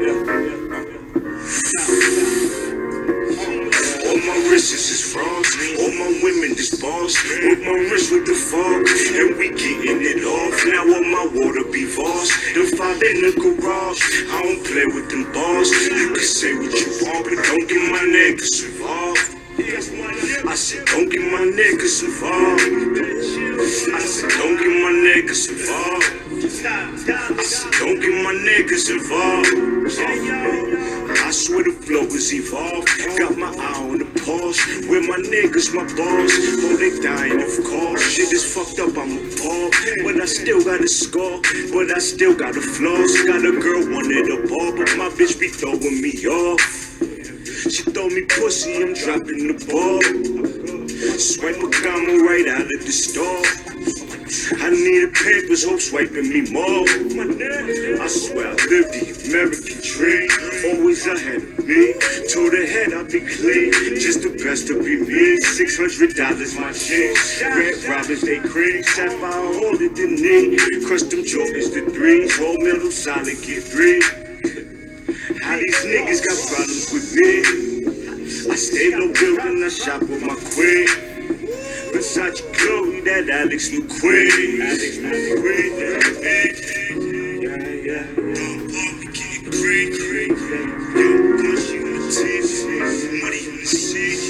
All my wrists is frogs, all my women is boss. With my wrist with the fog, and we getting it off. Now all my water be Voss. The five in the garage, I don't play with them bars. You can say what you want, but don't get my niggas involved. I said, don't get my niggas involved. I said, don't get my niggas involved. I said, don't get my niggas involved. I swear the flow is evolved. Got my eye on the pause. Where my niggas, my boss. Oh, they dying of course. Shit is fucked up, I'm appalled. But I still got a score. But I still got a flaws. Got a girl wanted a ball, but my bitch be throwing me off. She throw me pussy, I'm dropping the ball. Swipe a comma right out of the store. I needed papers, hope swiping me more. I swear I live the American dream. Always ahead of me. To the head I be clean. Just the best to be me. $600 my chain. Red Robins they cream. Sapphire older than me. Custom Jordans the threes. Whole middle solid get 3. How these niggas got problems with me? I stay low building, I shop with my queen. Versace Chloe, that Alex McQueen. Alex McQueen, yeah. Don't pop me, getting crazy. Don't push you in the teeth. Money in the seat.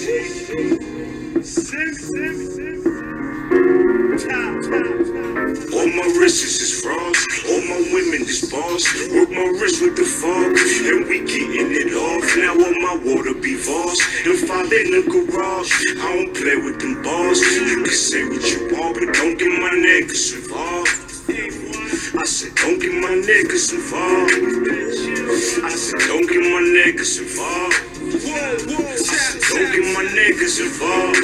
All my wrists is frogs, all my women is boss. Work my wrist with the fog, and we getting it off. Now all my water be Voss. The five in the garage, I don't play with them bars. You can say what you want, but don't get my niggas involved. I said don't get my niggas involved. I said don't get my niggas involved. I said don't get my niggas involved.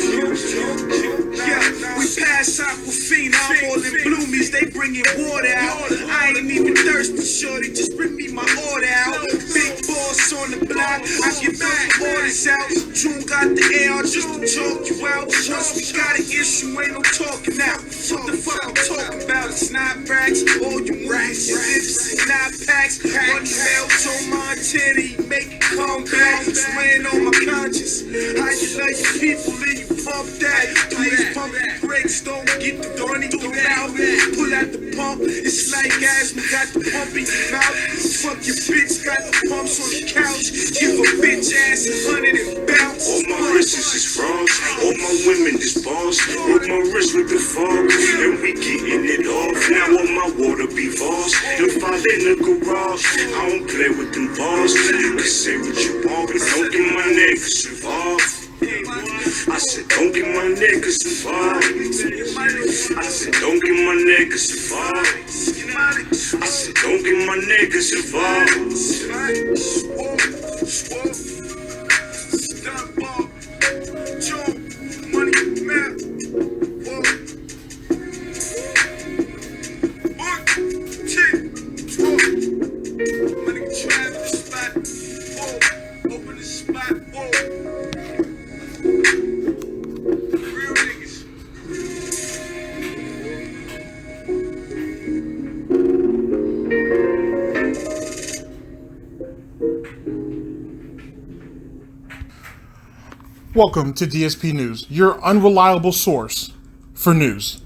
Yeah, we pass Aquafina, I'm all in bloomies, they bringing water out. I ain't even thirsty, shorty, just bring me my order out. Big boss on the block, I get those orders out. June got the AR just to talk you out. Once we got an issue, ain't no talking out. What the fuck I'm talking about? It's not racks, all you racks, lips, not packs. Money belts on my titty, make it come back. Swearing on my conscience, how you like your people, leave you pump that. Please pump the brakes, don't get the donny thrown out. Pull out the pump, it's like asthma, got the pump in your mouth. Fuck your bitch, got the pumps on the couch. Give a bitch ass 100 and bounce. All my wrists is frogs, all my women is boss. Work my wrist with the fog, and we getting it off. Now all my water be Voss. The five in the garage, I don't play with them bars. You can say what you want, but don't get my niggas involved. I said don't get my niggas involved. I said don't get my niggas involved. I said don't get my niggas involved. Welcome to DSP News, your unreliable source for news.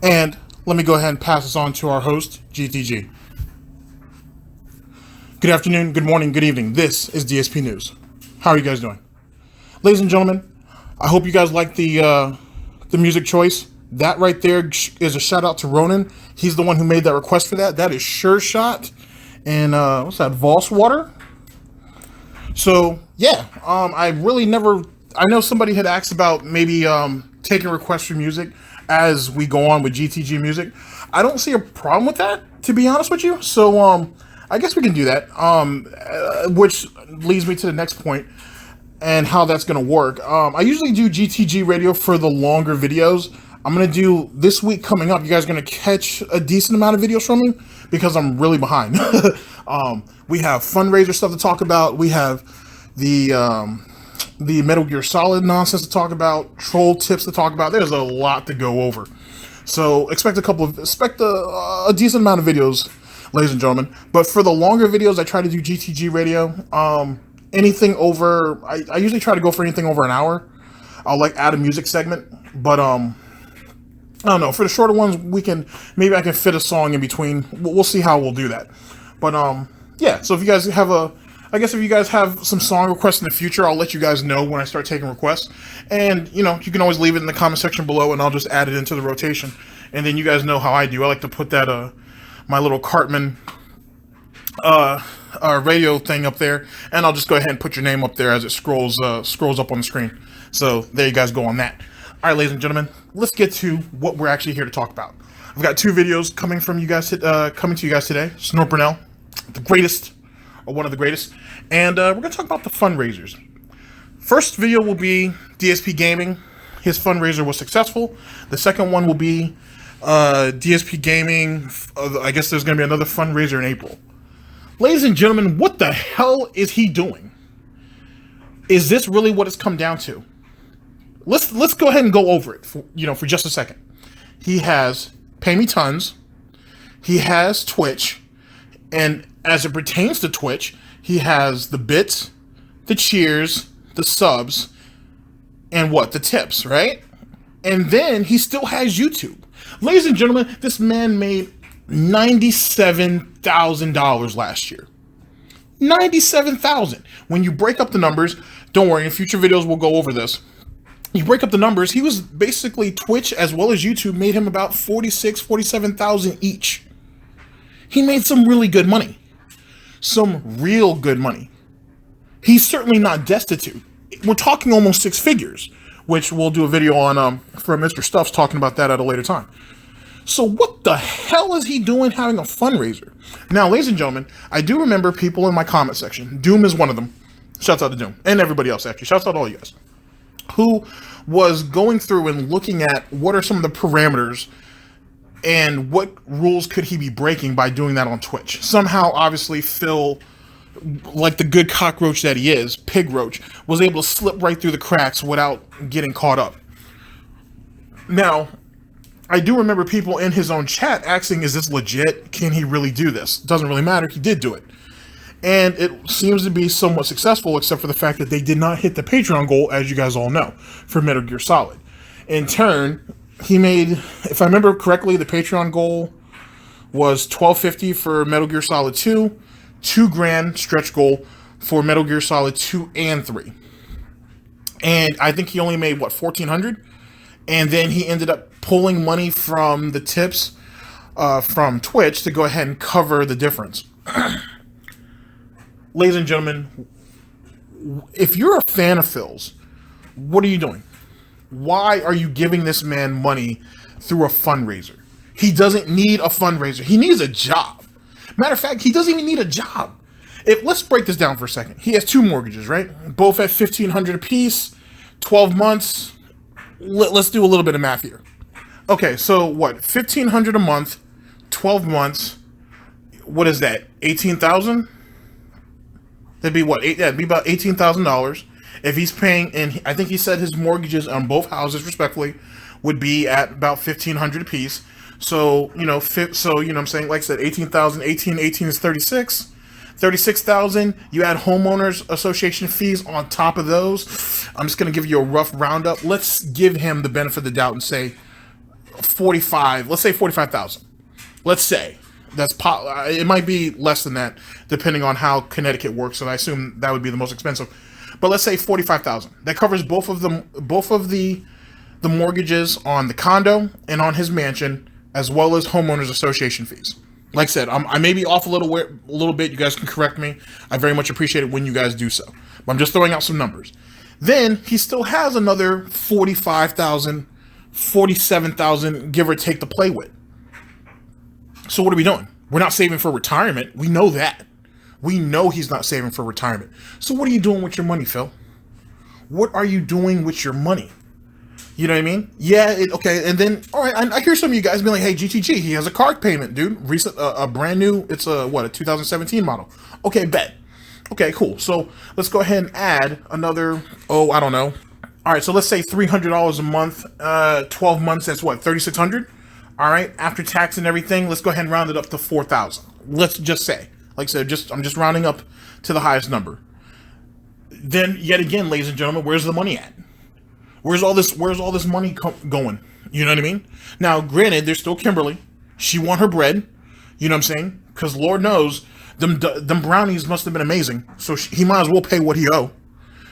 And let me go ahead and pass this on to our host, GTG. Good afternoon, good morning, good evening. This is DSP News. How are you guys doing? Ladies and gentlemen, I hope you guys like the music choice. That right there is a shout out to Ronan. He's the one who made that request for that. That is Sure Shot and what's that, Voss Water? So yeah, I know somebody had asked about maybe taking requests for music as we go on with GTG music. I don't see a problem with that, to be honest with you. So I guess we can do that, which leads me to the next point and how that's going to work. I usually do GTG radio for the longer videos. I'm going to do this week coming up. You guys are going to catch a decent amount of videos from me because I'm really behind. We have fundraiser stuff to talk about. We have the Metal Gear Solid nonsense to talk about, troll tips to talk about. There's a lot to go over. So expect a decent amount of videos ladies and gentlemen. But for the longer videos, I try to do GTG radio. Anything over, I usually try to go for anything over an hour. I'll like add a music segment, but I don't know. For the shorter ones, maybe I can fit a song in between. We'll see how we'll do that. But yeah. So if you guys have I guess if you guys have some song requests in the future, I'll let you guys know when I start taking requests. And, you know, you can always leave it in the comment section below and I'll just add it into the rotation. And then you guys know how I do. I like to put that, my little Cartman radio thing up there. And I'll just go ahead and put your name up there as it scrolls up on the screen. So there you guys go on that. All right, ladies and gentlemen, let's get to what we're actually here to talk about. I've got 2 videos coming to you guys today. Snort Burnell, the greatest, or one of the greatest, and we're going to talk about the fundraisers. First video will be DsPgaming. His fundraiser was successful. The second one will be DsPgaming. I guess there's going to be another fundraiser in April. Ladies and gentlemen, what the hell is he doing? Is this really what it's come down to? Let's go ahead and go over it for just a second. He has Pay Me Tons. He has Twitch, and as it pertains to Twitch, he has the bits, the cheers, the subs, and the tips, right? And then he still has YouTube. Ladies and gentlemen, this man made $97,000 last year. $97,000. When you break up the numbers, don't worry, in future videos we'll go over this. You break up the numbers, he was basically, Twitch as well as YouTube made him about $46,000, $47,000 each. He made some really good money. Some real good money. He's certainly not destitute. We're talking almost 6 figures, which we'll do a video on for Mr. Stuffs talking about that at a later time. So what the hell is he doing having a fundraiser? Now, ladies and gentlemen, I do remember people in my comment section. Doom is one of them. Shouts out to Doom. And everybody else, actually. Shouts out to all you guys. Who was going through and looking at what are some of the parameters and what rules could he be breaking by doing that on Twitch. Somehow, obviously, Phil, like the good cockroach that he is, pig roach, was able to slip right through the cracks without getting caught up. Now, I do remember people in his own chat asking, is this legit? Can he really do this? It doesn't really matter. He did do it. And it seems to be somewhat successful, except for the fact that they did not hit the Patreon goal, as you guys all know, for Metal Gear Solid. In turn, he made, if I remember correctly, the Patreon goal was $12.50 for Metal Gear Solid 2, $2,000 stretch goal for Metal Gear Solid 2 and 3. And I think he only made, $1,400? And then he ended up pulling money from the tips from Twitch to go ahead and cover the difference. Ladies and gentlemen, if you're a fan of Phil's, what are you doing? Why are you giving this man money through a fundraiser? He doesn't need a fundraiser. He needs a job. Matter of fact, he doesn't even need a job. Let's break this down for a second. He has 2 mortgages, right? Both at $1,500 apiece, 12 months. Let's do a little bit of math here. Okay, so what? $1,500 a month, 12 months. What is that? 18,000? That'd be what? It'd be about $18,000. If he's paying, and I think he said his mortgages on both houses, respectively, would be at about $1,500 apiece. So, you know what I'm saying? Like I said, 18,000, 18 is 36. 36,000. You add homeowners association fees on top of those. I'm just going to give you a rough roundup. Let's give him the benefit of the doubt and say 45. Let's say 45,000. Let's say. It might be less than that, depending on how Connecticut works, and I assume that would be the most expensive. But let's say 45,000. That covers both of the mortgages on the condo and on his mansion, as well as homeowners association fees. Like I said, I may be off a little bit. You guys can correct me. I very much appreciate it when you guys do so. But I'm just throwing out some numbers. Then he still has another 45,000, 47,000, give or take, to play with. So what are we doing? We're not saving for retirement. We know that. We know he's not saving for retirement. So what are you doing with your money, Phil? What are you doing with your money? You know what I mean? Yeah, okay. And then, all right, I hear some of you guys be like, hey, GTG, he has a car payment, dude. A brand new, it's a 2017 model. Okay, bet. Okay, cool. So let's go ahead and add another, I don't know. All right, so let's say $300 a month, 12 months, that's what, $3,600? All right, after tax and everything, let's go ahead and round it up to $4,000. let's just say, like I said, I'm just rounding up to the highest number. Then yet again, ladies and gentlemen, where's the money at? Where's all this money going? You know what I mean? Now, granted, there's still Kimberly. She won her bread. You know what I'm saying? Because Lord knows, them brownies must have been amazing. So he might as well pay what he owe.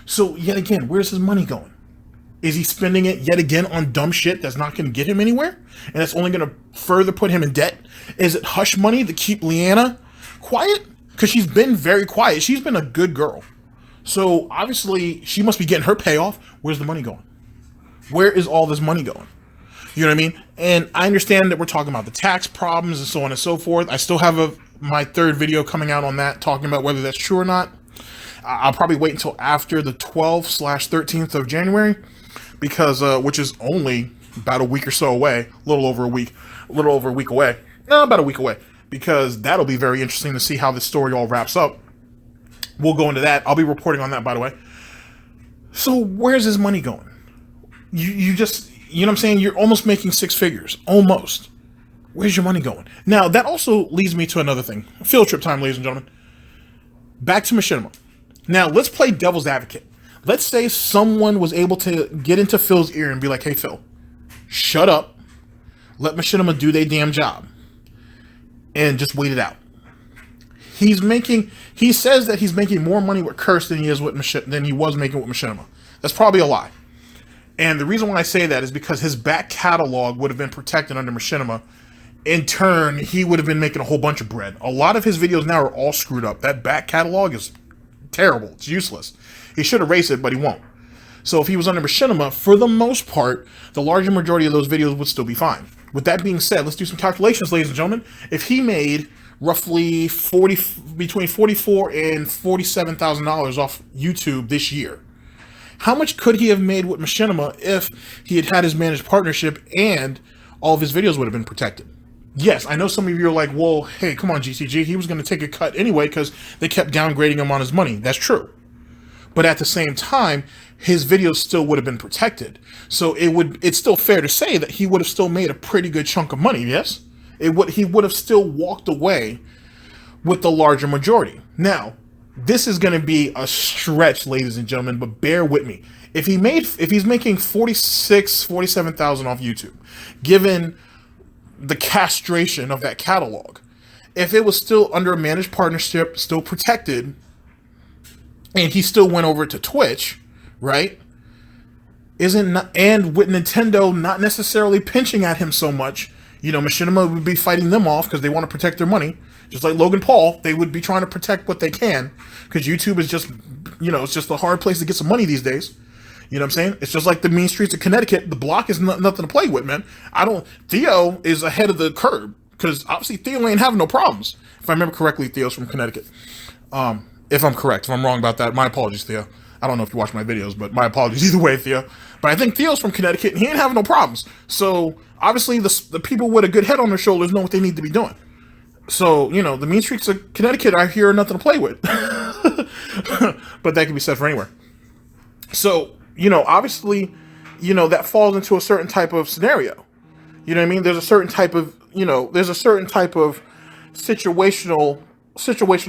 So yet again, where's his money going? Is he spending it yet again on dumb shit that's not going to get him anywhere? And that's only going to further put him in debt? Is it hush money to keep Leanna quiet? Because she's been very quiet. She's been a good girl. So obviously she must be getting her payoff. Where's the money going? Where is all this money going? You know what I mean? And I understand that we're talking about the tax problems and so on and so forth. I still have my third video coming out on that, talking about whether that's true or not. I'll probably wait until after the 12/13th of January, because which is only about a week or so away, a little over a week away. No, about a week away, because that'll be very interesting to see how this story all wraps up. We'll go into that. I'll be reporting on that, by the way. So where's his money going? You just, you know what I'm saying? You're almost making six figures. Almost. Where's your money going? Now, that also leads me to another thing. Field trip time, ladies and gentlemen. Back to Machinima. Now, let's play devil's advocate. Let's say someone was able to get into Phil's ear and be like, hey, Phil, shut up. Let Machinima do their damn job. And just wait it out. He says that he's making more money with Curse than he was making with Machinima. That's probably a lie. And the reason why I say that is because his back catalog would have been protected under Machinima. In turn, he would have been making a whole bunch of bread. A lot of his videos now are all screwed up. That back catalog is terrible. It's useless. He should erase it, but he won't. So if he was under Machinima, for the most part, the larger majority of those videos would still be fine. With that being said, let's do some calculations, ladies and gentlemen. If he made roughly between $44,000 and $47,000 off YouTube this year, how much could he have made with Machinima if he had had his managed partnership and all of his videos would have been protected? Yes, I know some of you are like, well, hey, come on, GCG. He was going to take a cut anyway because they kept downgrading him on his money. That's true. But at the same time, his videos still would have been protected. So it's still fair to say that he would have still made a pretty good chunk of money, yes? He would have still walked away with the larger majority. Now, this is going to be a stretch, ladies and gentlemen, but bear with me. If he's making $47,000 off YouTube, given the castration of that catalog, if it was still under a managed partnership, still protected, and he still went over to Twitch, right? And with Nintendo not necessarily pinching at him so much, you know, Machinima would be fighting them off because they want to protect their money. Just like Logan Paul, they would be trying to protect what they can, because YouTube is just, you know, it's just a hard place to get some money these days. You know what I'm saying? It's just like the mean streets of Connecticut. The block is nothing to play with, man. Theo is ahead of the curve, because obviously Theo ain't having no problems. If I remember correctly, Theo's from Connecticut. If I'm correct, if I'm wrong about that, my apologies, Theo. I don't know if you watch my videos, but my apologies either way, Theo. But I think Theo's from Connecticut, and he ain't having no problems. So obviously the people with a good head on their shoulders know what they need to be doing. So, you know, the mean streets of Connecticut, I hear, are nothing to play with. But that can be said for anywhere. So, you know, obviously, you know, that falls into a certain type of scenario. You know what I mean? There's a certain type of, you know, situational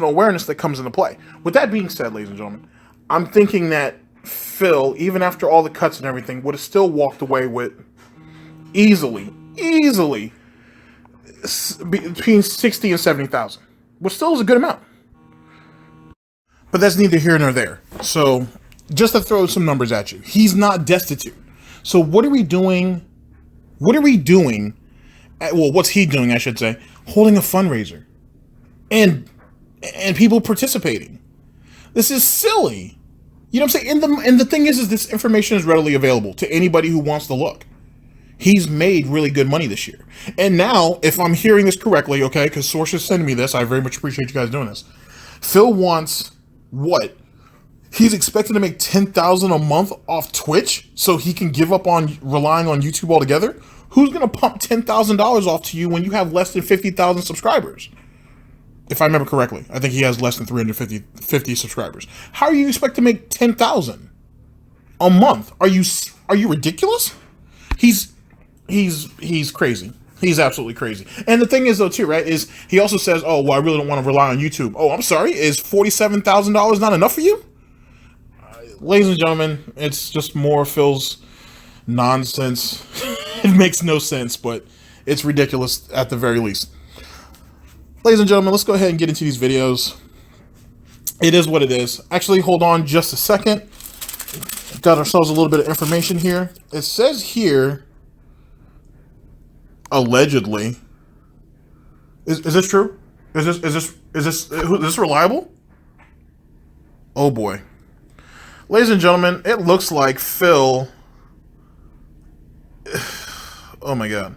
awareness that comes into play. With that being said, ladies and gentlemen, I'm thinking that Phil, even after all the cuts and everything, would have still walked away with easily between 60 and 70,000, which still is a good amount. But that's neither here nor there. So just to throw some numbers at you, he's not destitute. So what are we doing? What's he doing, I should say, holding a fundraiser and people participating? This is silly. You know what I'm saying? And the thing is this information is readily available to anybody who wants to look. He's made really good money this year. And now, if I'm hearing this correctly, okay, because sources sending me this, I very much appreciate you guys doing this. Phil wants what? He's expected to make $10,000 a month off Twitch so he can give up on relying on YouTube altogether? Who's going to pump $10,000 off to you when you have less than 50,000 subscribers? If I remember correctly, I think he has less than 350 subscribers. How do you expect to make $10,000 a month? Are you ridiculous? He's crazy. He's absolutely crazy. And the thing is, though, too, right, is he also says, oh, well, I really don't want to rely on YouTube. Oh, I'm sorry, is $47,000 not enough for you? Ladies and gentlemen, it's just more Phil's nonsense. It makes no sense, but it's ridiculous at the very least. Ladies and gentlemen, let's go ahead and get into these videos. It is what it is. Actually, hold on just a second. Got ourselves a little bit of information here. It says here, allegedly. Is this true? Is this reliable? Oh boy. Ladies and gentlemen, it looks like Phil. Oh my god.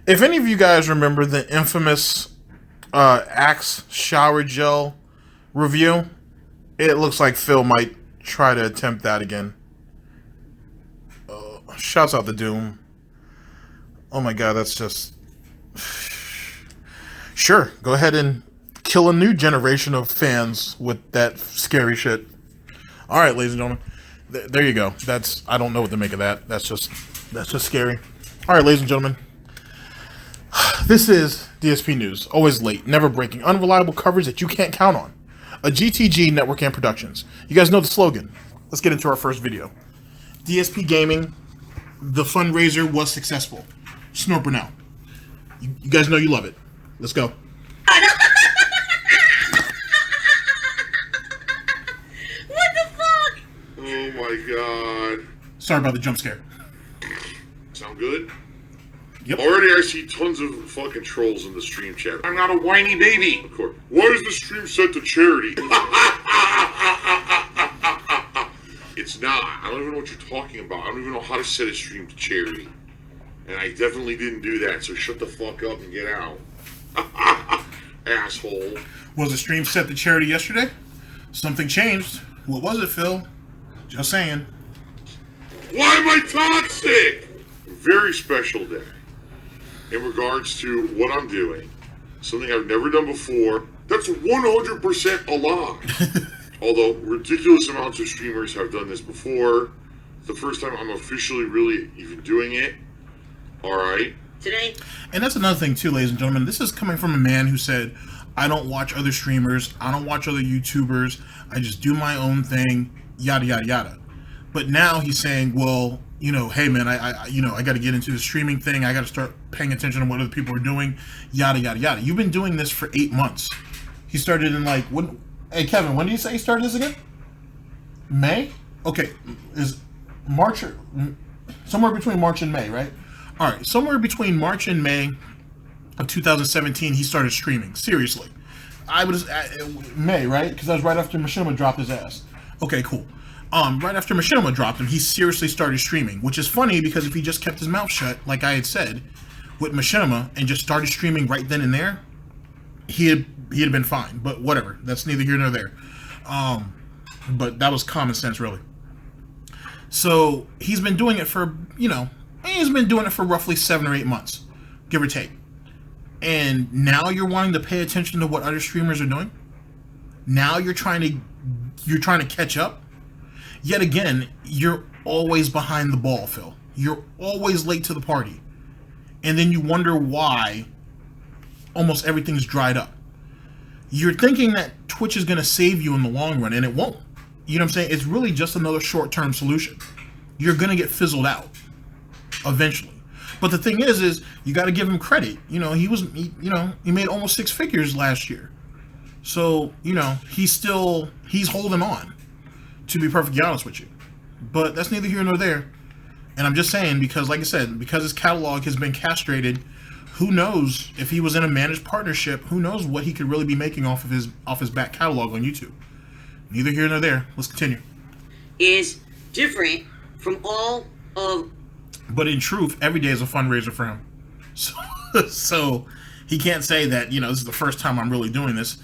If any of you guys remember the infamous Axe shower gel review, it looks like Phil might try to attempt that again. Shouts out to Doom. Oh my god, that's just... Sure, go ahead and kill a new generation of fans with that scary shit. Alright, ladies and gentlemen. There you go. That's... I don't know what to make of that. That's just scary. Alright, ladies and gentlemen. This is DSP News. Always late, never breaking, unreliable coverage that you can't count on. A GTG network and productions. You guys know the slogan. Let's get into our first video. DSP Gaming, the fundraiser was successful. Snort Burnell. You guys know you love it. Let's go. What the fuck? Oh my god. Sorry about the jump scare. Sound good? Yep. Already I see tons of fucking trolls in the stream chat. I'm not a whiny baby. Of course. Why is the stream set to charity? It's not. I don't even know what you're talking about. I don't even know how to set a stream to charity. And I definitely didn't do that, so shut the fuck up and get out. Asshole. Was the stream set to charity yesterday? Something changed. What was it, Phil? Just saying. Why am I toxic? Very special day. In regards to what I'm doing. Something I've never done before. That's 100% a lie. Although ridiculous amounts of streamers have done this before. The first time I'm officially really even doing it. Alright. Today. And that's another thing too, ladies and gentlemen. This is coming from a man who said, I don't watch other streamers, I don't watch other YouTubers, I just do my own thing, yada yada yada. But now he's saying, well, you know, hey man, I got to get into the streaming thing, I got to start paying attention to what other people are doing, yada yada yada. You've been doing this for 8 months. He started in like, when, hey Kevin, when did you say you started this again? May? Okay, is March or somewhere between March and May, right? All right, somewhere between March and May of 2017, he started streaming. Seriously, I was May, right? Because that was right after Machinima dropped his ass. Okay, cool. Right after Machinima dropped him, he seriously started streaming, which is funny because if he just kept his mouth shut, like I had said, with Machinima and just started streaming right then and there, he had been fine. But whatever, that's neither here nor there. But that was common sense, really. So he's been doing it for, you know, he's been doing it for roughly 7 or 8 months, give or take. And now you're wanting to pay attention to what other streamers are doing? Now you're trying to catch up? Yet again, you're always behind the ball, Phil. You're always late to the party. And then you wonder why almost everything's dried up. You're thinking that Twitch is going to save you in the long run, and it won't. You know what I'm saying? It's really just another short-term solution. You're going to get fizzled out eventually. But the thing is you got to give him credit. You know, he made almost 6 figures last year. So, you know, he's holding on, to be perfectly honest with you. But that's neither here nor there. And I'm just saying, because like I said, because his catalog has been castrated, who knows if he was in a managed partnership, who knows what he could really be making off his back catalog on YouTube. Neither here nor there. Let's continue. Is different from all of... But in truth, every day is a fundraiser for him. So he can't say that, you know, this is the first time I'm really doing this.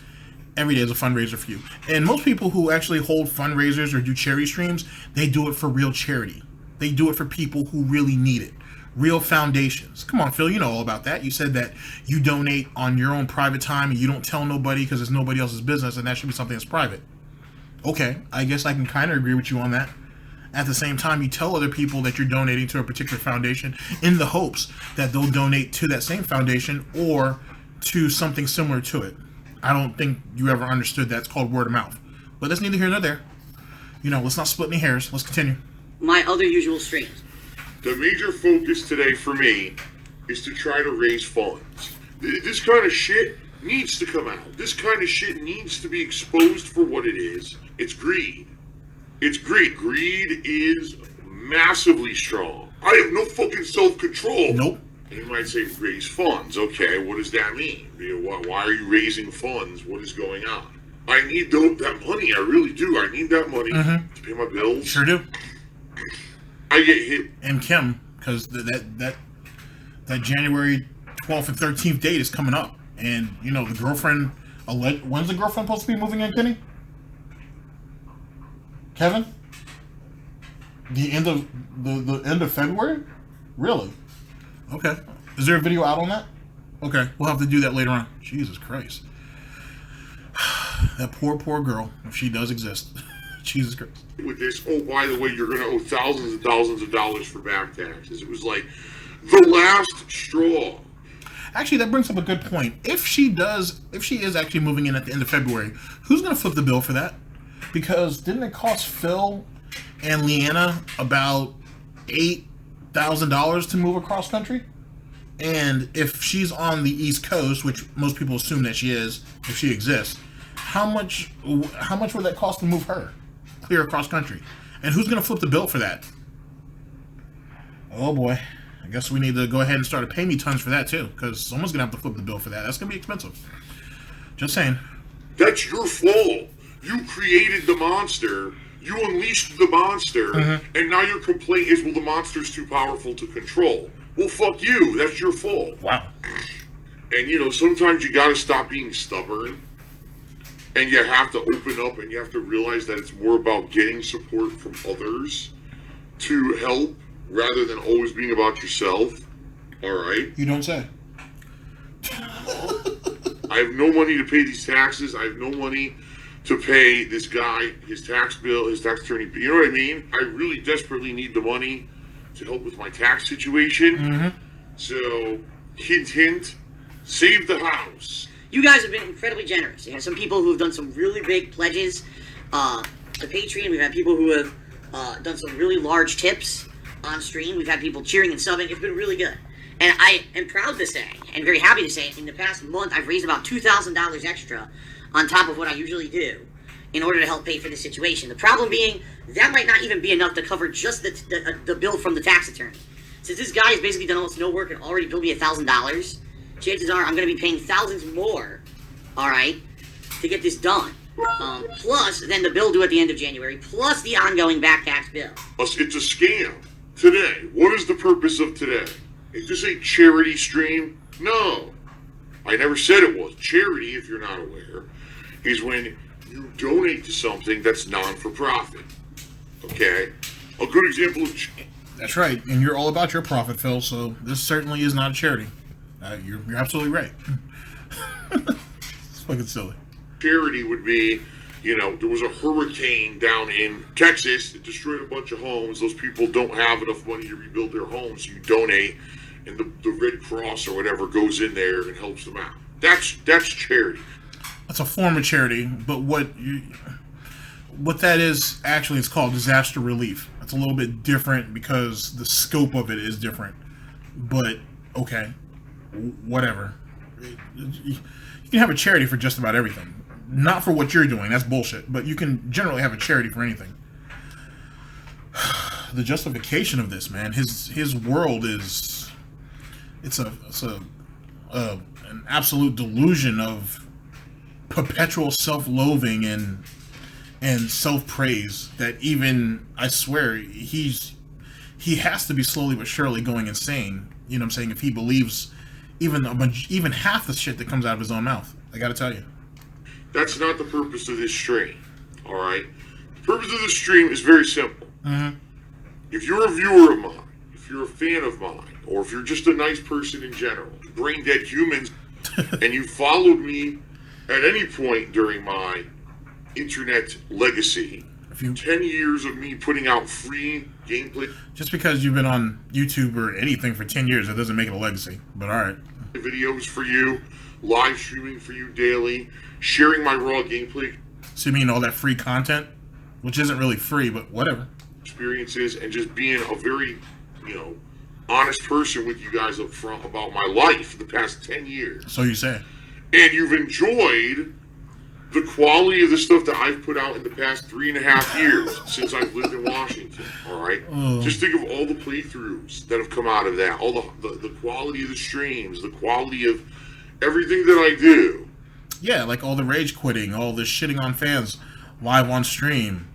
Every day is a fundraiser for you. And most people who actually hold fundraisers or do charity streams, they do it for real charity. They do it for people who really need it. Real foundations. Come on, Phil, you know all about that. You said that you donate on your own private time and you don't tell nobody because it's nobody else's business, and that should be something that's private. Okay, I guess I can kind of agree with you on that. At the same time, you tell other people that you're donating to a particular foundation in the hopes that they'll donate to that same foundation or to something similar to it. I don't think you ever understood that's called word of mouth. But that's neither here nor there. You know, let's not split any hairs. Let's continue. My other usual streams. The major focus today for me is to try to raise funds. This kind of shit needs to come out. This kind of shit needs to be exposed for what it is. It's greed. It's greed. Greed is massively strong. I have no fucking self-control. Nope. And you might say, raise funds. Okay, what does that mean? You know, why are you raising funds? What is going on? I need that money. I really do. I need that money to pay my bills. Sure do. I get hit. And Kim, because that January 12th and 13th date is coming up. And, you know, the girlfriend... When's the girlfriend supposed to be moving in, Kenny? Kevin? The end of February? Really? Okay. Is there a video out on that? Okay, we'll have to do that later on. Jesus Christ. That poor girl, if she does exist. Jesus Christ. With this, oh, by the way, you're going to owe thousands and thousands of dollars for back taxes. It was like the last straw. Actually, that brings up a good point. If she is actually moving in at the end of February, who's going to flip the bill for that? Because didn't it cost Phil and Leanna about $8,000 to move across country? And if she's on the East Coast, which most people assume that she is, if she exists, how much would that cost to move her clear across country? And who's going to flip the bill for that? Oh boy. I guess we need to go ahead and start a pay me tons for that too, because someone's going to have to flip the bill for that. That's going to be expensive. Just saying. That's your fault. You created the monster. You unleashed the monster. And now your complaint is, well, the monster's too powerful to control. Well, fuck you. That's your fault. Wow. And, you know, sometimes you got to stop being stubborn. And you have to open up and you have to realize that it's more about getting support from others to help rather than always being about yourself. All right? You don't say. I have no money to pay these taxes. I have no money to pay this guy, his tax bill, his tax attorney. You know what I mean? I really desperately need the money to help with my tax situation. So, hint, hint, save the house. You guys have been incredibly generous. You have some people who have done some really big pledges to Patreon. We've had people who have done some really large tips on stream. We've had people cheering and subbing. It's been really good. And I am proud to say, and very happy to say, in the past month, I've raised about $2,000 extra on top of what I usually do in order to help pay for this situation. The problem being, that might not even be enough to cover just the bill from the tax attorney. Since this guy has basically done almost no work and already billed me $1,000, chances are I'm going to be paying thousands more, alright, to get this done. Plus, then the bill due at the end of January, plus the ongoing back tax bill. It's a scam. Today, what is the purpose of today? Is this a charity stream? No. I never said it was. Charity, if you're not aware, is when you donate to something that's non-for-profit. Okay? A good example of... That's right. And you're all about your profit, Phil, so this certainly is not a charity. You're absolutely right. It's fucking silly. Charity would be, you know, there was a hurricane down in Texas. It destroyed a bunch of homes. Those people don't have enough money to rebuild their homes. So you donate, and the Red Cross or whatever goes in there and helps them out. That's charity. That's a form of charity, but what that is, actually, it's called disaster relief. It's a little bit different because the scope of it is different. But, okay, whatever. You can have a charity for just about everything. Not for what you're doing, that's bullshit, but you can generally have a charity for anything. The justification of this, man, his world is... It's an absolute delusion of perpetual self-loathing and self-praise that even, I swear, he has to be slowly but surely going insane. You know what I'm saying? If he believes even half the shit that comes out of his own mouth. I gotta tell you. That's not the purpose of this stream. Alright? The purpose of this stream is very simple. If you're a viewer of mine, if you're a fan of mine, or if you're just a nice person in general, brain dead humans, and you followed me at any point during my internet legacy, 10 years of me putting out free gameplay Just because you've been on YouTube or anything for 10 years, that doesn't make it a legacy. But all right. videos for you, live streaming for you daily, sharing my raw gameplay So you mean all that free content, which isn't really free, but whatever. experiences, and just being a very, honest person with you guys up front about my life the past 10 years. So you say. And you've enjoyed the quality of the stuff that I've put out in the past 3.5 years since I've lived in Washington, all right? Just think of all the playthroughs that have come out of that, all the quality of the streams, the quality of everything that I do. Yeah, like all the rage quitting, all the shitting on fans live on stream,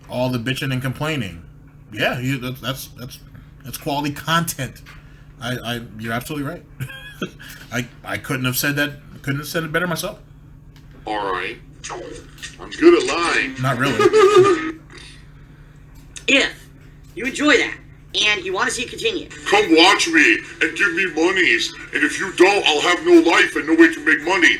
all the bitching and complaining. Yeah, that's quality content. You're absolutely right. I couldn't have said that. Couldn't have said it better myself. All right, I'm good at lying. Not really. If you enjoy that and you want to see it continue, Come watch me and give me monies, and if you don't, I'll have no life and no way to make money.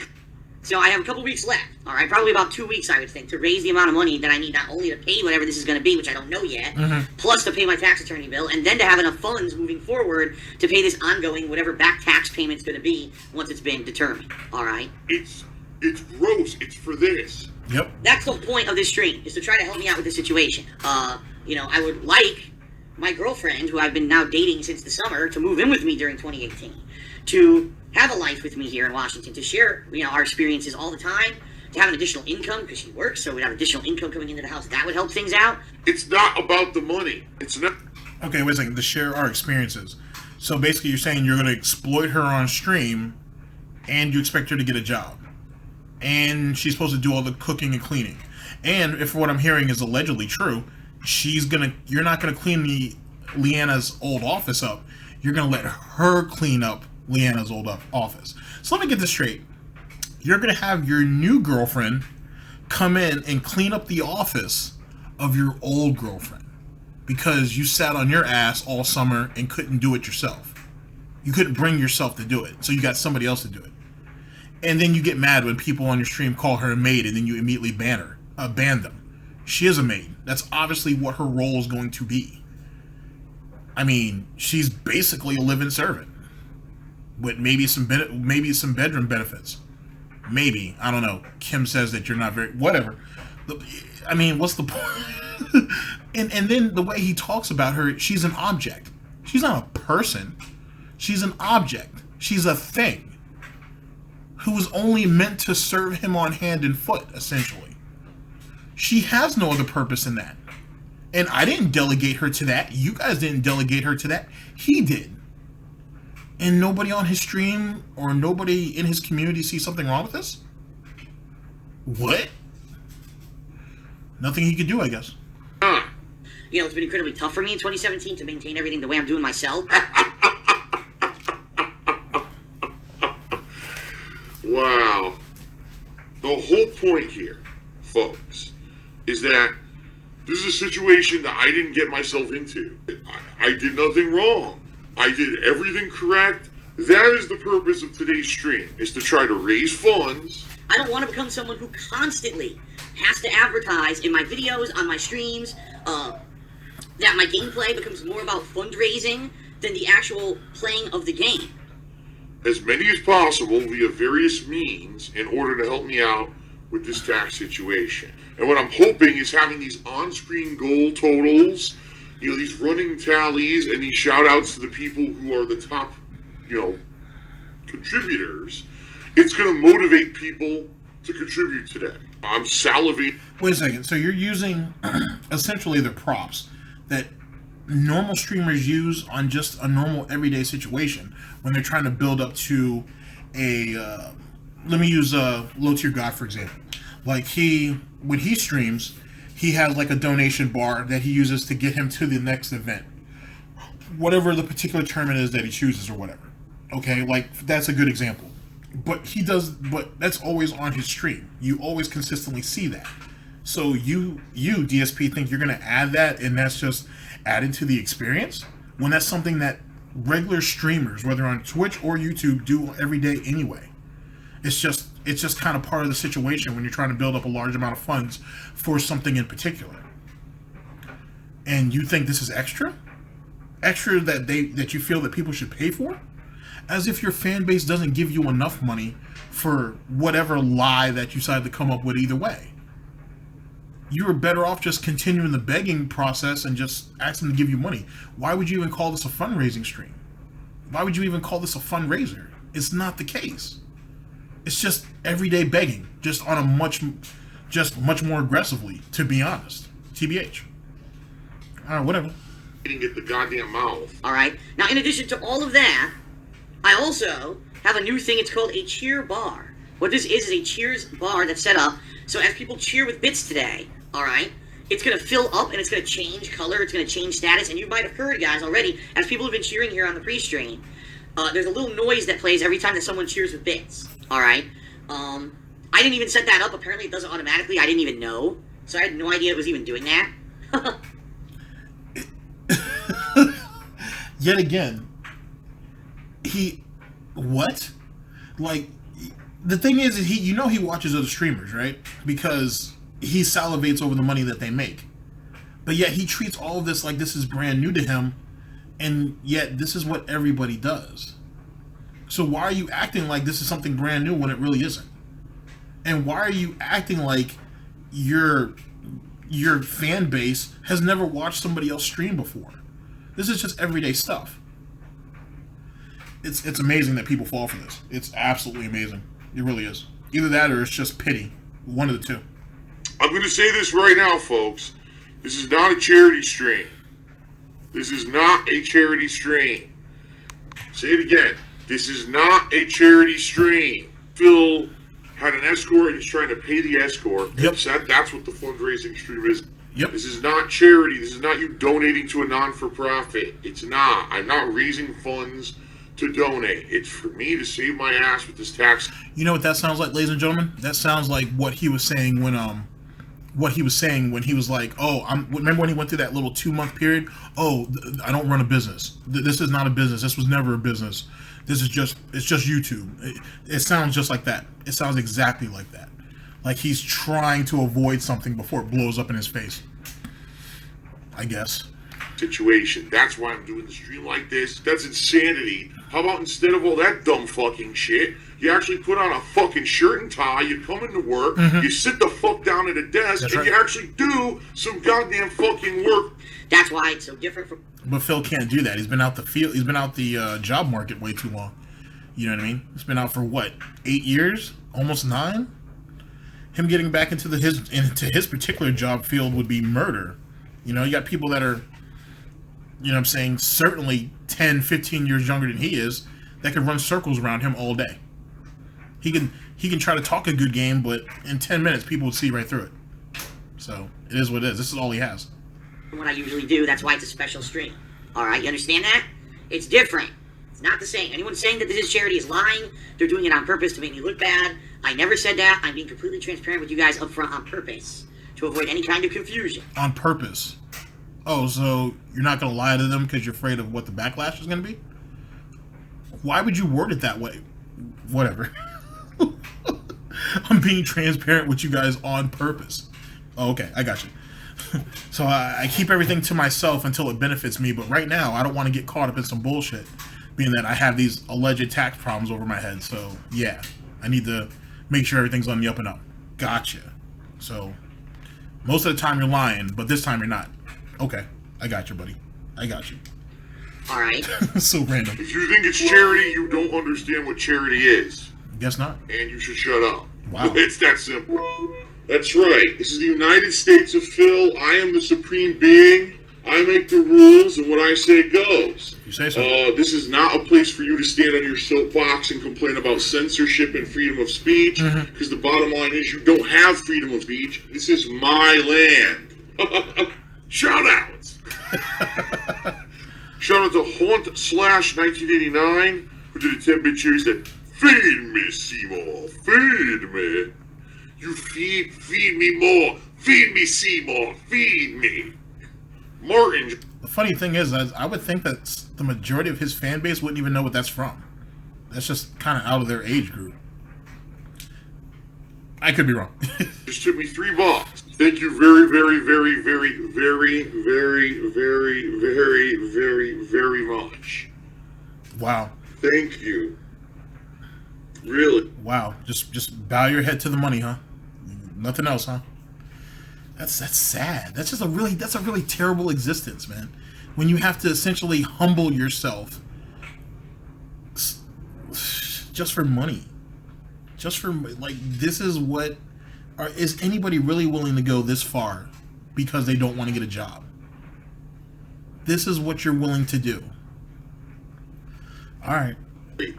so I have a couple weeks left. All right, probably about 2 weeks, I would think, to raise the amount of money that I need not only to pay whatever this is going to be, which I don't know yet, plus to pay my tax attorney bill, and then to have enough funds moving forward to pay this ongoing whatever back tax payment's going to be once it's been determined. All right. It's gross. It's for this. Yep. That's the point of this stream, is to try to help me out with this situation. I would like my girlfriend, who I've been now dating since the summer, to move in with me during 2018, to have a life with me here in Washington, to share, our experiences all the time, to have an additional income, because she works, so we'd have additional income coming into the house. That would help things out. It's not about the money. It's not. Okay, wait a second. To share our experiences. So basically, you're saying you're going to exploit her on stream, and you expect her to get a job, and she's supposed to do all the cooking and cleaning. And if what I'm hearing is allegedly true, you're not gonna clean Leanna's old office up. You're gonna let her clean up Leanna's old office. So let me get this straight. You're gonna have your new girlfriend come in and clean up the office of your old girlfriend because you sat on your ass all summer and couldn't do it yourself. You couldn't bring yourself to do it, so you got somebody else to do it. And then you get mad when people on your stream call her a maid, and then you immediately ban them. She is a maid. That's obviously what her role is going to be. I mean, she's basically a live-in servant with maybe some bedroom benefits. Maybe, I don't know. Kim says that you're not very whatever. I mean, what's the point? and then the way he talks about her, she's an object. She's not a person. She's an object. She's a thing who was only meant to serve him on hand and foot, essentially. She has no other purpose in that. And I didn't delegate her to that. You guys didn't delegate her to that. He did. And nobody on his stream or nobody in his community sees something wrong with this? What? Nothing he could do, I guess. It's been incredibly tough for me in 2017 to maintain everything the way I'm doing myself. Wow. The whole point here, folks, is that this is a situation that I didn't get myself into. I did nothing wrong. I did everything correct. That is the purpose of today's stream, is to try to raise funds. I don't want to become someone who constantly has to advertise in my videos, on my streams, that my gameplay becomes more about fundraising than the actual playing of the game. As many as possible via various means in order to help me out with this tax situation. And what I'm hoping is having these on-screen goal totals, these running tallies, and these shout-outs to the people who are the top, contributors. It's going to motivate people to contribute today. I'm salivating. Wait a second. So you're using essentially the props that normal streamers use on just a normal everyday situation when they're trying to build up to a let me use Low Tier God for example. Like when he streams, he has like a donation bar that he uses to get him to the next event, whatever the particular tournament is that he chooses or whatever. Okay, like that's a good example. But that's always on his stream. You always consistently see that. So you DSP think you're gonna add that, and that's just added to the experience when that's something that regular streamers, whether on Twitch or YouTube, do every day anyway. It's just It's just kind of part of the situation when you're trying to build up a large amount of funds for something in particular. And you think this is extra? Extra that you feel that people should pay for? As if your fan base doesn't give you enough money for whatever lie that you decide to come up with either way. You were better off just continuing the begging process and just ask them to give you money. Why would you even call this a fundraising stream? Why would you even call this a fundraiser? It's not the case. It's just everyday begging, just on a much more aggressively, to be honest. TBH. Alright, whatever. At the goddamn mouth. Alright. Now, in addition to all of that, I also have a new thing. It's called a cheer bar. What this is a cheers bar that's set up so as people cheer with bits today, alright, it's going to fill up and it's going to change color, it's going to change status, and you might have heard, guys, already, as people have been cheering here on the pre-stream, there's a little noise that plays every time that someone cheers with bits, alright? I didn't even set that up. Apparently it does it automatically. I didn't even know, so I had no idea it was even doing that. Yet again, what? Like, the thing is he watches other streamers, right? Because he salivates over the money that they make. But yet he treats all of this like this is brand new to him, and yet this is what everybody does. So why are you acting like this is something brand new when it really isn't? And why are you acting like your fan base has never watched somebody else stream before? This is just everyday stuff. It's amazing that people fall for this. It's absolutely amazing. It really is. Either that or it's just pity. One of the two. I'm going to say this right now, folks. This is not a charity stream. This is not a charity stream. Say it again. This is not a charity stream. Phil had an escort and he's trying to pay the escort. Yep. That's what the fundraising stream is. Yep. This is not charity. This is not you donating to a non-for-profit. It's not. I'm not raising funds to donate. It's for me to save my ass with this tax. You know what that sounds like, ladies and gentlemen? That sounds like what he was saying when he was like, "Oh, remember when he went through that little 2-month period? Oh, I don't run a business. This is not a business. This was never a business. It's just YouTube." It sounds just like that. It sounds exactly like that. Like he's trying to avoid something before it blows up in his face. I guess. Situation. That's why I'm doing the stream like this. That's insanity. How about instead of all that dumb fucking shit, you actually put on a fucking shirt and tie, you come into work, you sit the fuck down at a desk, That's and right. you actually do some goddamn fucking work. That's why it's so different from... But Phil can't do that. He's been out the field. He's been out the job market way too long. You know what I mean? He's been out for what, 8 years, almost 9. Him getting back into his particular job field would be murder. You know, you got people that are, you know what I'm saying, certainly 10, 15 years younger than he is, that could run circles around him all day. He can try to talk a good game, but in 10 minutes, people would see right through it. So, it is what it is. This is all he has. what I usually do. That's why it's a special stream. Alright, you understand that? It's different. It's not the same. Anyone saying that this is charity is lying. They're doing it on purpose to make me look bad. I never said that. I'm being completely transparent with you guys up front on purpose. To avoid any kind of confusion. On purpose? Oh, so you're not going to lie to them because you're afraid of what the backlash is going to be? Why would you word it that way? Whatever. I'm being transparent with you guys on purpose. Oh, okay, I got you. So I keep everything to myself until it benefits me, but right now I don't want to get caught up in some bullshit, being that I have these alleged tax problems over my head. So yeah, I need to make sure everything's on the up and up. Gotcha. So most of the time you're lying, but this time you're not. Okay, I got you, buddy. I got you. All right. So random. If you think it's charity, you don't understand what charity is. Guess not. And you should shut up. Wow. It's that simple. That's right. This is the United States of Phil. I am the supreme being. I make the rules, and what I say goes. You say so. This is not a place for you to stand on your soapbox and complain about censorship and freedom of speech, because the bottom line is you don't have freedom of speech. This is my land. Shout outs. Shout out to Haunt/1989, who did a 10-bit cheer. Said, "Feed me, Seymour. Feed me. You feed me more. Feed me, Seymour. Feed me." Martin. The funny thing is, I would think that the majority of his fan base wouldn't even know what that's from. That's just kind of out of their age group. I could be wrong. Just took me $3. Thank you very, very, very, very, very, very, very, very, very, very much. Wow. Thank you. Really. Wow. Just bow your head to the money, huh? Nothing else, huh? That's sad. That's a really terrible existence, man. When you have to essentially humble yourself just for money. Just for, like, this is what... is anybody really willing to go this far because they don't want to get a job? This is what you're willing to do. All right.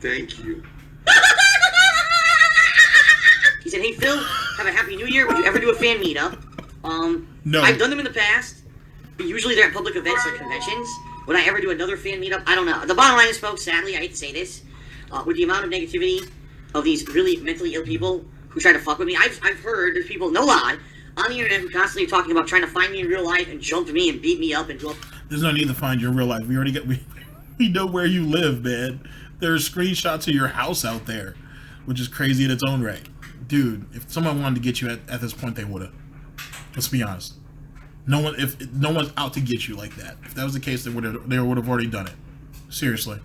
Thank you. He said, "Hey Phil, have a happy new year. Would you ever do a fan meetup?" No. I've done them in the past, but usually they're at public events like conventions. Would I ever do another fan meetup? I don't know. The bottom line is, folks, sadly, I hate to say this, with the amount of negativity of these really mentally ill people who try to fuck with me, I've heard there's people, no lie, on the internet who constantly are talking about trying to find me in real life and jump me and beat me up and do up. There's no need to find you in real life. We already we know where you live, man. There's screenshots of your house out there, which is crazy in its own right. Dude, if someone wanted to get you at this point, they would have. Let's be honest. No one's out to get you like that. If that was the case, they would have already done it. Seriously.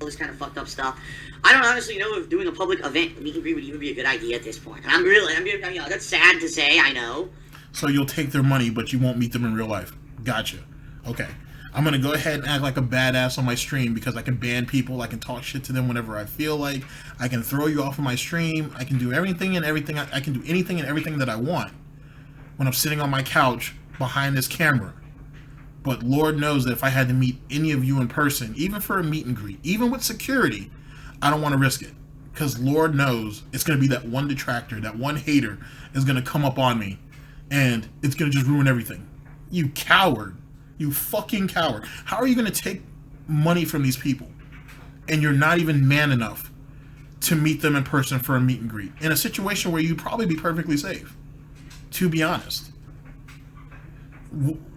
All this kind of fucked up stuff. I don't honestly know if doing a public event meet and greet would even be a good idea at this point. And that's sad to say, I know. So you'll take their money, but you won't meet them in real life. Gotcha. Okay. I'm going to go ahead and act like a badass on my stream because I can ban people. I can talk shit to them whenever I feel like. I can throw you off of my stream. I can do everything and everything. I can do anything and everything that I want when I'm sitting on my couch behind this camera. But Lord knows that if I had to meet any of you in person, even for a meet and greet, even with security, I don't want to risk it. Because Lord knows it's going to be that one detractor, that one hater is going to come up on me. And it's going to just ruin everything. You coward. You fucking coward. How are you going to take money from these people? And you're not even man enough to meet them in person for a meet and greet. In a situation where you'd probably be perfectly safe. To be honest.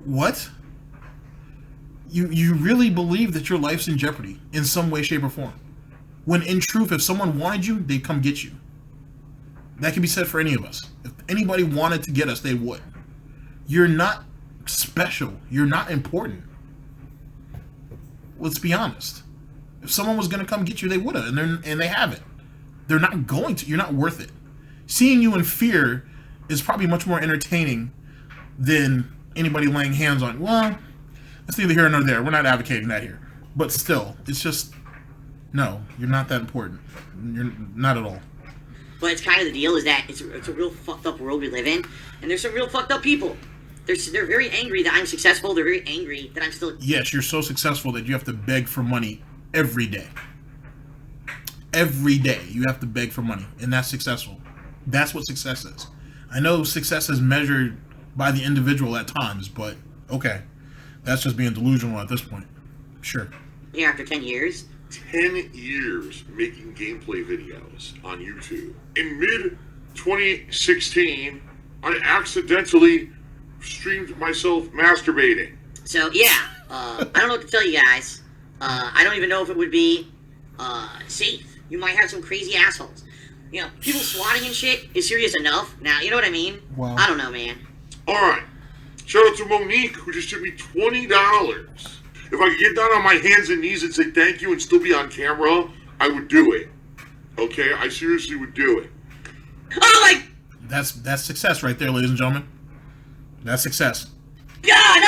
What? You really believe that your life's in jeopardy in some way, shape, or form. When in truth, if someone wanted you, they'd come get you. That can be said for any of us. If anybody wanted to get us, they would. You're not special. You're not important. Let's be honest. If someone was going to come get you, they would have, and they haven't. They're not going to. You're not worth it. Seeing you in fear is probably much more entertaining than anybody laying hands on. Well, it's neither here nor there. We're not advocating that here. But still, it's just, no, you're not that important. You're not at all. But it's kind of the deal is that it's a real fucked up world we live in, and there's some real fucked up people. They're very angry that I'm successful. They're very angry that I'm still... Yes, you're so successful that you have to beg for money every day. Every day you have to beg for money, and that's successful. That's what success is. I know success is measured by the individual at times, but okay. That's just being delusional at this point. Sure. Here after 10 years. 10 years making gameplay videos on YouTube. In mid-2016, I accidentally streamed myself masturbating. So, yeah. I don't know what to tell you guys. I don't even know if it would be safe. You might have some crazy assholes. You know, people swatting and shit is serious enough. Now, you know what I mean? Wow. I don't know, man. Alright. Shout out to Monique, who just took me $20. If I could get down on my hands and knees and say thank you and still be on camera, I would do it. Okay? I seriously would do it. Oh my... That's success right there, ladies and gentlemen. That's success. God!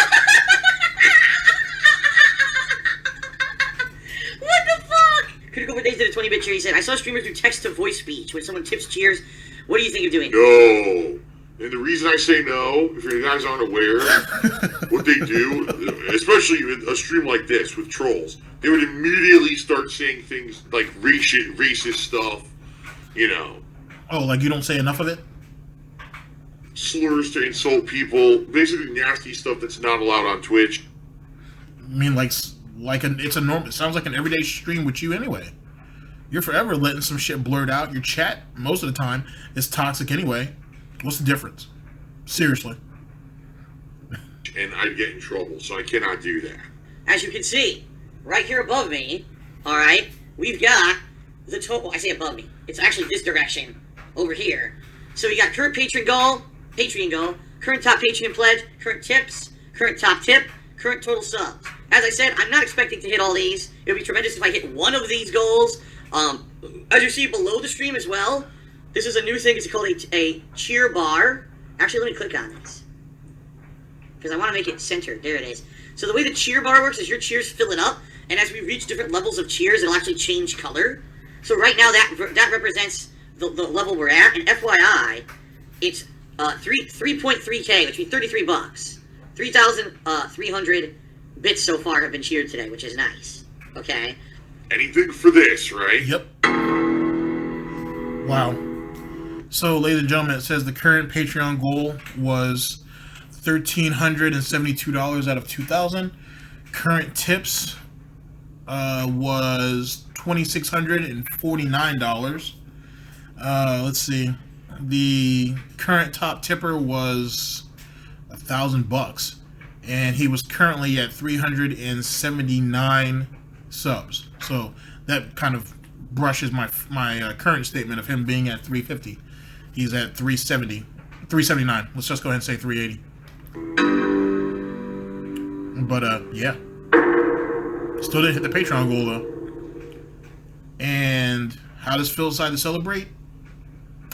What the fuck? Critical days to the 20-bit cheer. He said, I saw streamers do text-to-voice speech when someone tips cheers. What do you think of doing? No. And the reason I say no, if you guys aren't aware, what they do, especially in a stream like this with trolls, they would immediately start saying things like racist stuff, you know. Oh, like you don't say enough of it? Slurs to insult people, basically nasty stuff that's not allowed on Twitch. I mean, it's a normal. It sounds like an everyday stream with you anyway. You're forever letting some shit blurt out. Your chat, most of the time, is toxic anyway. What's the difference? Seriously. And I'd get in trouble, so I cannot do that. As you can see, right here above me, alright, we've got the total. I say above me. It's actually this direction over here. So we got current Patreon goal, current top Patreon pledge, current tips, current top tip, current total subs. As I said, I'm not expecting to hit all these. It would be tremendous if I hit one of these goals. As you see below the stream as well, this is a new thing. It's called a cheer bar. Actually, let me click on this, because I want to make it centered. There it is. So the way the cheer bar works is your cheers fill it up, and as we reach different levels of cheers, it'll actually change color. So right now, that represents the level we're at. And FYI, it's 3.3K, which means $33. 3,300 bits so far have been cheered today, which is nice. Okay. Anything for this, right? Yep. Wow. So, ladies and gentlemen, it says the current Patreon goal was $1,372 out of 2,000. Current tips was $2,649. Let's see. The current top tipper was $1,000, and he was currently at 379 subs. So that kind of brushes my current statement of him being at 350. He's at 379. Let's just go ahead and say 380. But yeah, still didn't hit the Patreon goal though. And how does Phil decide to celebrate?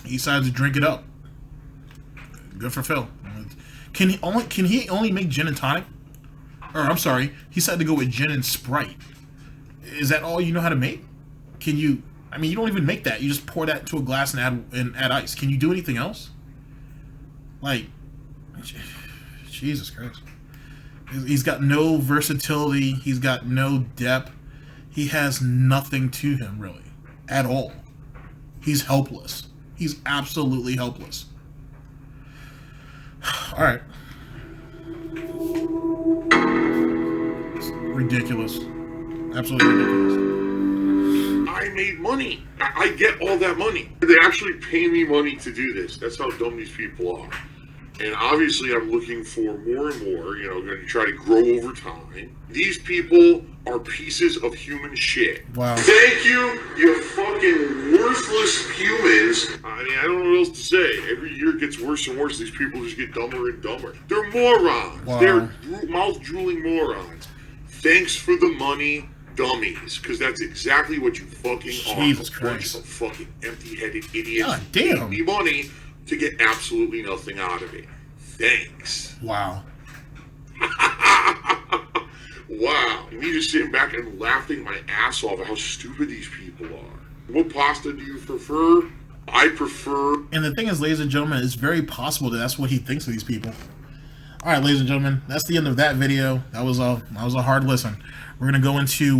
He decided to drink it up. Good for Phil. Can he only make gin and tonic? Or I'm sorry, he decided to go with gin and Sprite. Is that all you know how to make? Can you? I mean, you don't even make that. You just pour that into a glass and add ice. Can you do anything else? Like, Jesus Christ. He's got no versatility. He's got no depth. He has nothing to him, really, at all. He's helpless. He's absolutely helpless. All right. It's ridiculous. Absolutely ridiculous. I made money. I get all that money. They actually pay me money to do this. That's how dumb these people are. And obviously I'm looking for more and more, going to try to grow over time. These people are pieces of human shit. Wow. Thank you, you fucking worthless humans. I mean, I don't know what else to say. Every year it gets worse and worse. These people just get dumber and dumber. They're morons. Wow. They're mouth-drooling morons. Thanks for the money, dummies. Because that's exactly what you fucking are. Jesus A bunch Christ. of fucking empty-headed idiots. God damn. Pay me money to get absolutely nothing out of it. Thanks. Wow. Wow. And me just sitting back and laughing my ass off at how stupid these people are. What pasta do you prefer? I prefer... And the thing is, ladies and gentlemen, it's very possible that that's what he thinks of these people. All right, ladies and gentlemen, that's the end of that video. That was a hard listen. We're going to go into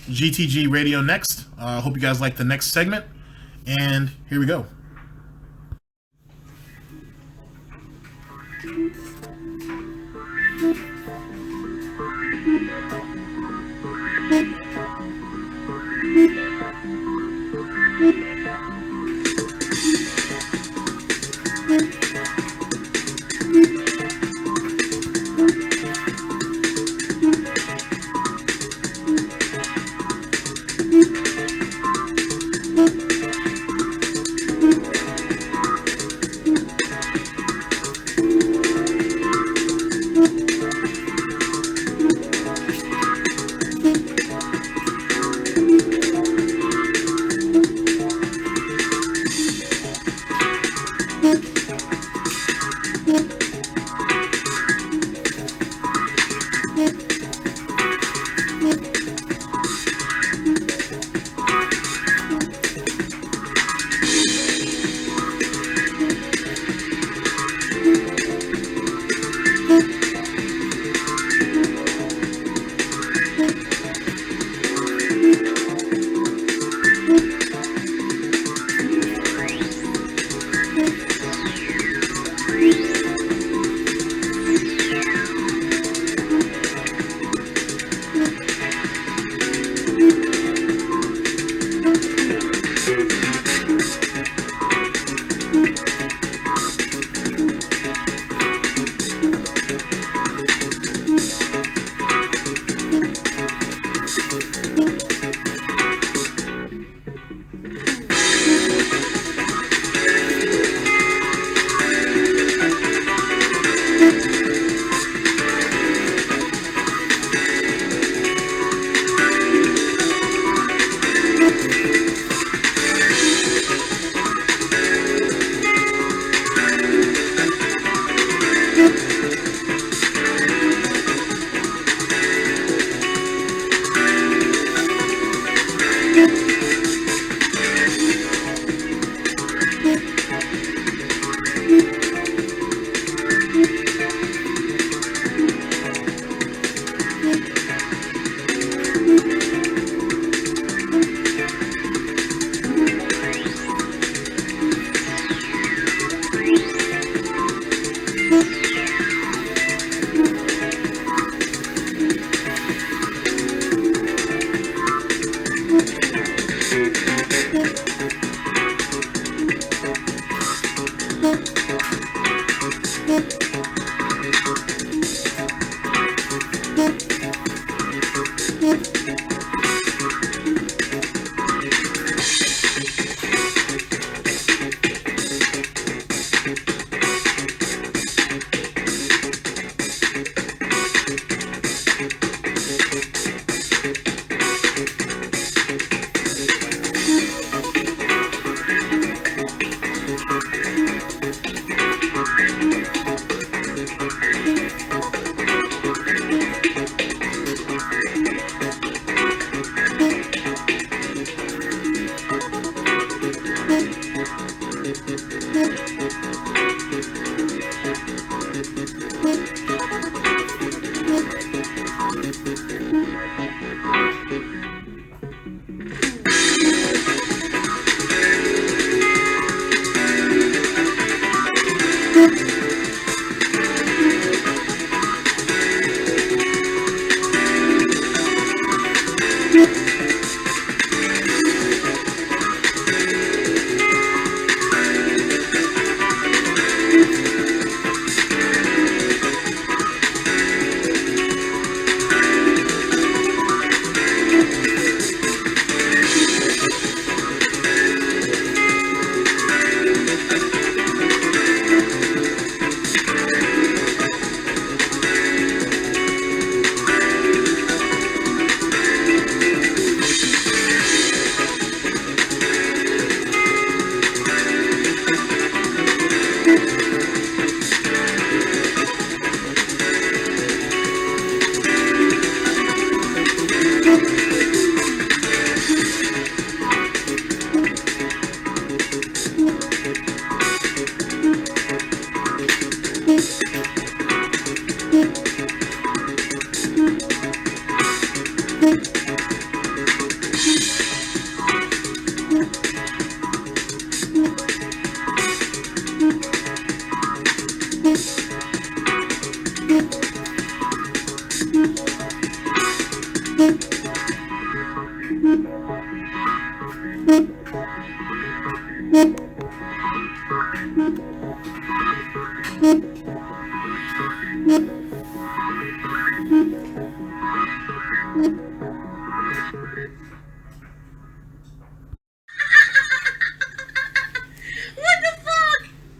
GTG Radio next. Hope you guys like the next segment. And here we go.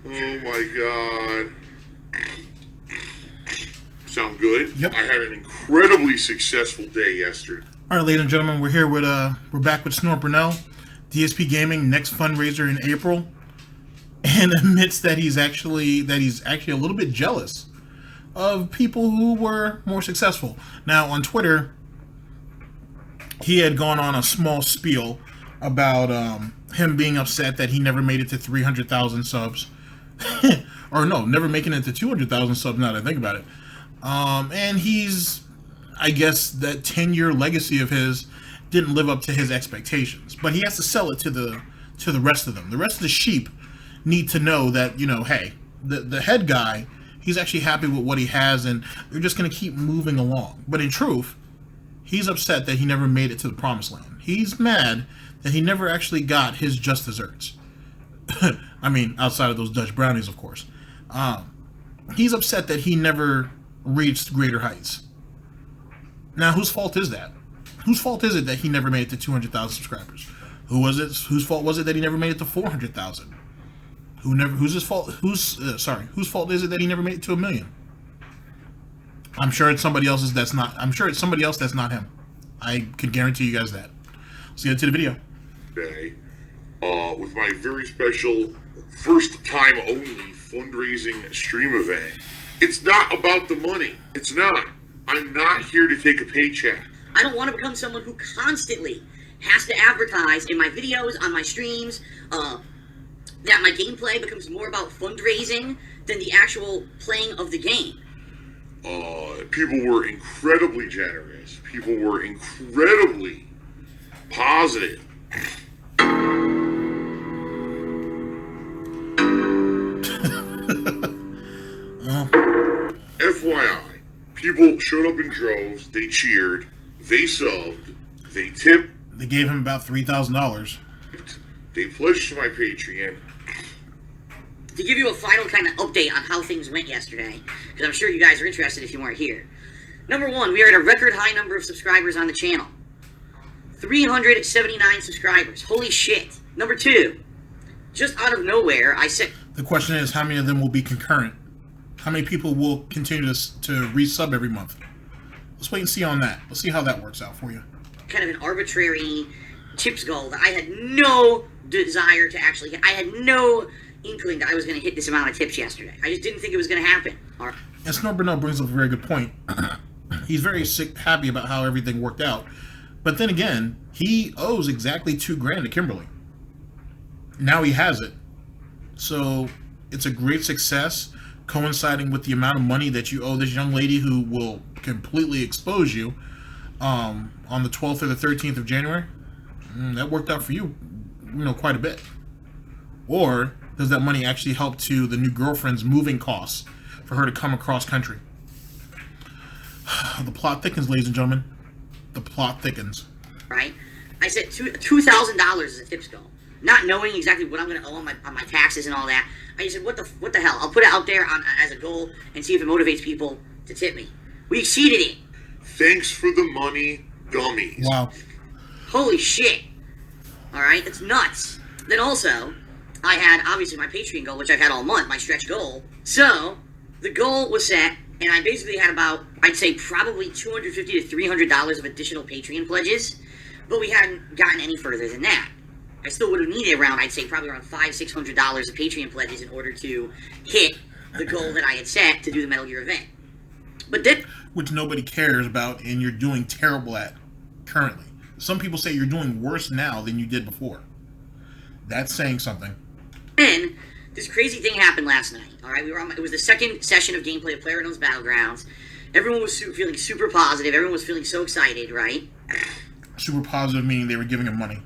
Oh my god. Sound good? Yep. I had an incredibly successful day yesterday. All right, ladies and gentlemen, we're here with we're back with Snort Burnell, DsPgaming next fundraiser in April, and admits that he's actually a little bit jealous of people who were more successful. Now on Twitter, he had gone on a small spiel about him being upset that he never made it to 300,000 subs, or no, never making it to 200,000 subs. Now that I think about it, and he's, I guess that 10-year legacy of his didn't live up to his expectations, but he has to sell it to the rest of them. The rest of the sheep need to know that, you know, hey, the head guy, he's actually happy with what he has, and they're just going to keep moving along. But in truth, he's upset that he never made it to the promised land. He's mad that he never actually got his just desserts. I mean, outside of those Dutch brownies, of course. He's upset that he never reached greater heights. Now, whose fault is that? Whose fault is it that he never made it to 200,000 subscribers? Whose fault was it that he never made it to 400,000? Whose fault is it that he never made it to 1 million? I'm sure it's somebody else's that's not. I'm sure it's somebody else that's not him. I can guarantee you guys that. Let's get into the video. Today, with my very special first time only fundraising stream event. It's not about the money. It's not. I'm not here to take a paycheck. I don't want to become someone who constantly has to advertise in my videos, on my streams, that my gameplay becomes more about fundraising than the actual playing of the game. People were incredibly generous. People were incredibly positive. FYI, people showed up in droves, they cheered, they subbed, they tipped. They gave him about $3,000. They pledged to my Patreon. to give you a final kind of update on how things went yesterday, because I'm sure you guys are interested if you weren't here. Number one, we are at a record high number of subscribers on the channel. 379 subscribers. Holy shit. Number two, just out of nowhere, I said... The question is, how many of them will be concurrent? How many people will continue to resub every month? Let's wait and see on that. Let's see how that works out for you. Kind of an arbitrary tips goal that I had no desire to actually hit. I had no inkling that I was going to hit this amount of tips yesterday. I just didn't think it was going to happen. And Snort Burnell brings up a very good point. He's very happy about how everything worked out. But then again, he owes exactly $2,000 to Kimberly. Now he has it. So it's a great success, coinciding with the amount of money that you owe this young lady who will completely expose you on the 12th or the 13th of January. That worked out for you, quite a bit. Or does that money actually help to the new girlfriend's moving costs for her to come across country? The plot thickens, ladies and gentlemen. The plot thickens. Right? I said $2,000 is a tips goal. Not knowing exactly what I'm going to owe on my taxes and all that. I just said, what the hell? I'll put it out there as a goal and see if it motivates people to tip me. We exceeded it. Thanks for the money, dummies. Wow. Holy shit. Alright, that's nuts. Then also, I had, obviously, my Patreon goal, which I've had all month, my stretch goal. So, the goal was set, and I basically had about, I'd say, probably $250 to $300 of additional Patreon pledges, but we hadn't gotten any further than that. I still would have needed around, I'd say, probably around $500 to $600 of Patreon pledges in order to hit the goal that I had set to do the Metal Gear event. But then... Which nobody cares about, and you're doing terrible at currently. Some people say you're doing worse now than you did before. That's saying something. Then, this crazy thing happened last night. Alright, it was the second session of gameplay of PlayerUnknown's Battlegrounds. Everyone was feeling super positive. Everyone was feeling so excited, right? Super positive meaning they were giving him money.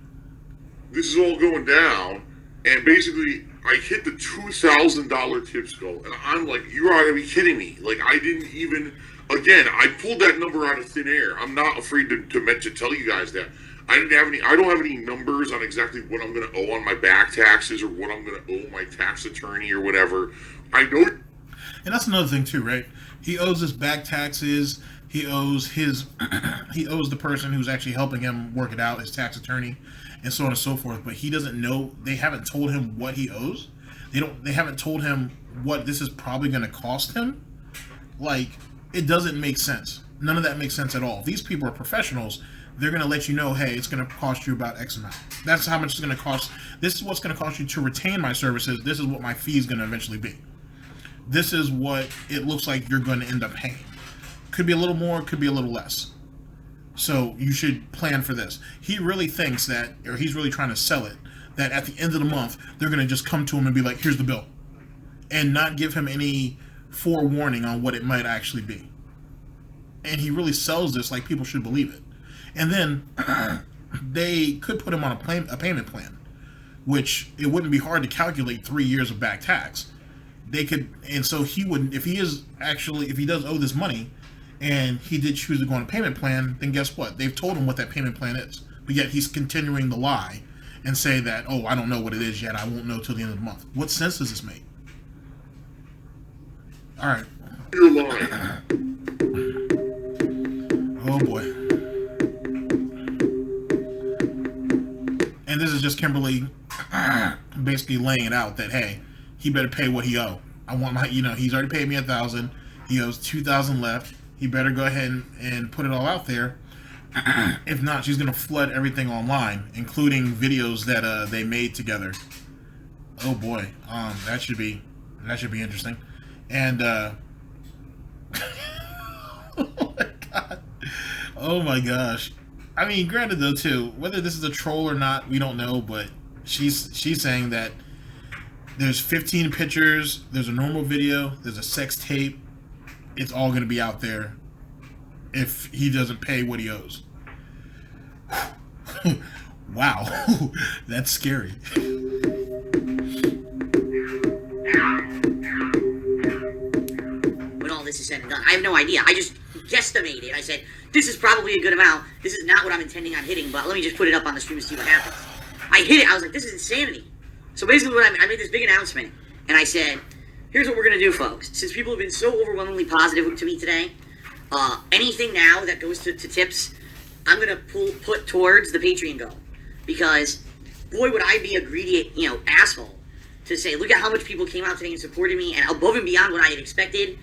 This is all going down, and basically, I hit the $2,000 tips goal, and I'm like, you're out of be kidding me. Like, I didn't even, again, I pulled that number out of thin air. I'm not afraid to tell you guys that. I don't have any numbers on exactly what I'm going to owe on my back taxes or what I'm going to owe my tax attorney or whatever. I know. And that's another thing too, right? He owes his back taxes. He owes he owes the person who's actually helping him work it out, his tax attorney, and so on and so forth. But he doesn't know. They haven't told him what he owes. They haven't told him what this is probably going to cost him. Like, it doesn't make sense. None of that makes sense at all. These people are professionals. They're going to let you know, hey, it's going to cost you about X amount. That's how much it's going to cost. This is what's going to cost you to retain my services. This is what my fee is going to eventually be. This is what it looks like you're going to end up paying. Could be a little more, could be a little less. So you should plan for this. He really thinks that, or he's really trying to sell it, that at the end of the month, they're going to just come to him and be like, here's the bill. And not give him any forewarning on what it might actually be. And he really sells this like people should believe it. And then they could put him on a payment plan, which it wouldn't be hard to calculate 3 years of back tax. They could, and so he wouldn't, if he does owe this money and he did choose to go on a payment plan, then guess what? They've told him what that payment plan is. But yet he's continuing the lie and say that, oh, I don't know what it is yet. I won't know till the end of the month. What sense does this make? All right. You're lying. Oh boy. And this is just Kimberly basically laying it out that, hey, he better pay what he owe. I want my, he's already paid me $1,000. He owes $2,000 left. He better go ahead and put it all out there. If not, she's gonna flood everything online, including videos that they made together. Oh boy, that should be interesting. And oh my gosh. I mean, granted though too, whether this is a troll or not, we don't know. But she's saying that there's 15 pictures, there's a normal video, there's a sex tape. It's all going to be out there if he doesn't pay what he owes. Wow, that's scary. When all this is said and done, I have no idea. I just guesstimated. I said, this is probably a good amount. This is not what I'm intending on hitting, but let me just put it up on the stream and see what happens. I hit it. I was like, this is insanity. So basically, I made this big announcement, and I said, here's what we're going to do, folks. Since people have been so overwhelmingly positive to me today, anything now that goes to tips, I'm going to put towards the Patreon goal. Because, boy, would I be a greedy, asshole to say, look at how much people came out today and supported me, and above and beyond what I had expected,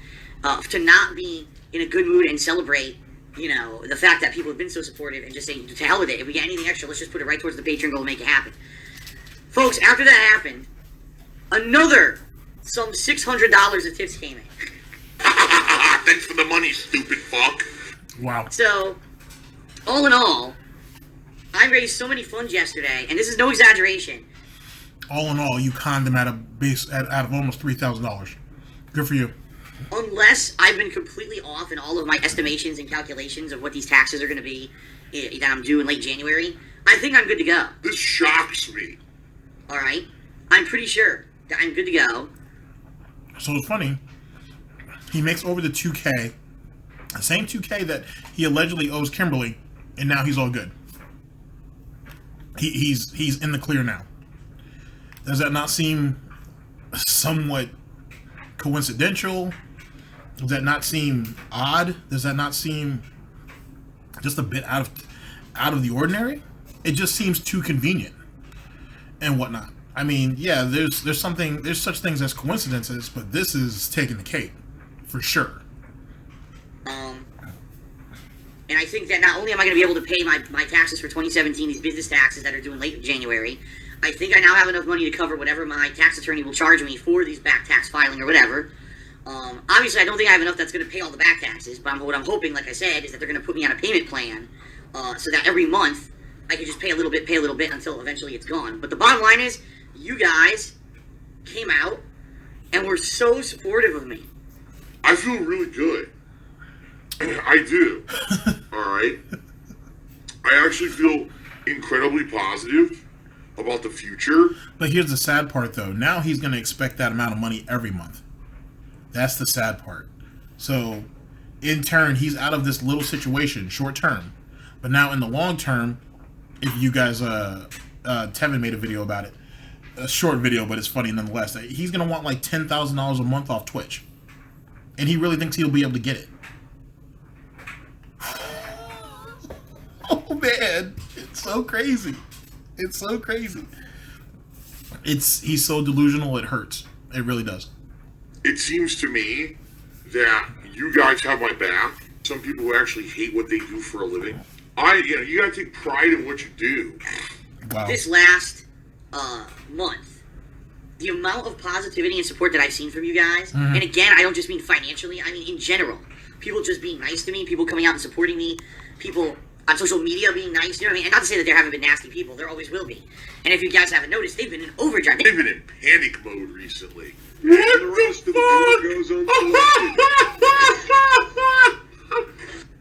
to not be in a good mood and celebrate, the fact that people have been so supportive, and just say, to hell with it. If we get anything extra, let's just put it right towards the Patreon goal and make it happen. Folks, after that happened, another some $600 of tips came in. Thanks for the money, stupid fuck. Wow. So, all in all, I raised so many funds yesterday, and this is no exaggeration. All in all, you conned them out of almost $3,000. Good for you. Unless I've been completely off in all of my estimations and calculations of what these taxes are going to be that I'm due in late January, I think I'm good to go. This shocks me. All right? I'm pretty sure that I'm good to go. So it's funny. He makes over the 2K, the same 2K that he allegedly owes Kimberly, and now he's all good. He's in the clear now. Does that not seem somewhat coincidental? Does that not seem odd? Does that not seem just a bit out of the ordinary? It just seems too convenient and whatnot. I mean, yeah, there's such things as coincidences, but this is taking the cake for sure. And I think that not only am I going to be able to pay my taxes for 2017, these business taxes that are due in late January, I think I now have enough money to cover whatever my tax attorney will charge me for these back tax filing or whatever. Obviously, I don't think I have enough that's going to pay all the back taxes, but what I'm hoping, like I said, is that they're going to put me on a payment plan so that every month I can just pay a little bit until eventually it's gone. But the bottom line is, you guys came out and were so supportive of me. I feel really good. I do. All right. I actually feel incredibly positive about the future. But here's the sad part, though. Now he's going to expect that amount of money every month. That's the sad part. So, in turn, he's out of this little situation, short term. But now in the long term, if you guys, Tevin made a video about it. A short video, but it's funny nonetheless. He's going to want like $10,000 a month off Twitch. And he really thinks he'll be able to get it. Oh, man. It's so crazy. It's so crazy. He's so delusional, it hurts. It really does. It seems to me that you guys have my back. Some people who actually hate what they do for a living. You gotta take pride in what you do. Wow. This last month, the amount of positivity and support that I've seen from you guys, and again, I don't just mean financially, I mean in general. People just being nice to me, people coming out and supporting me, people on social media being nice, you know what I mean? And not to say that there haven't been nasty people, there always will be. And if you guys haven't noticed, they've been in overdrive. They've been in panic mode recently. What the rest of the board goes unselected.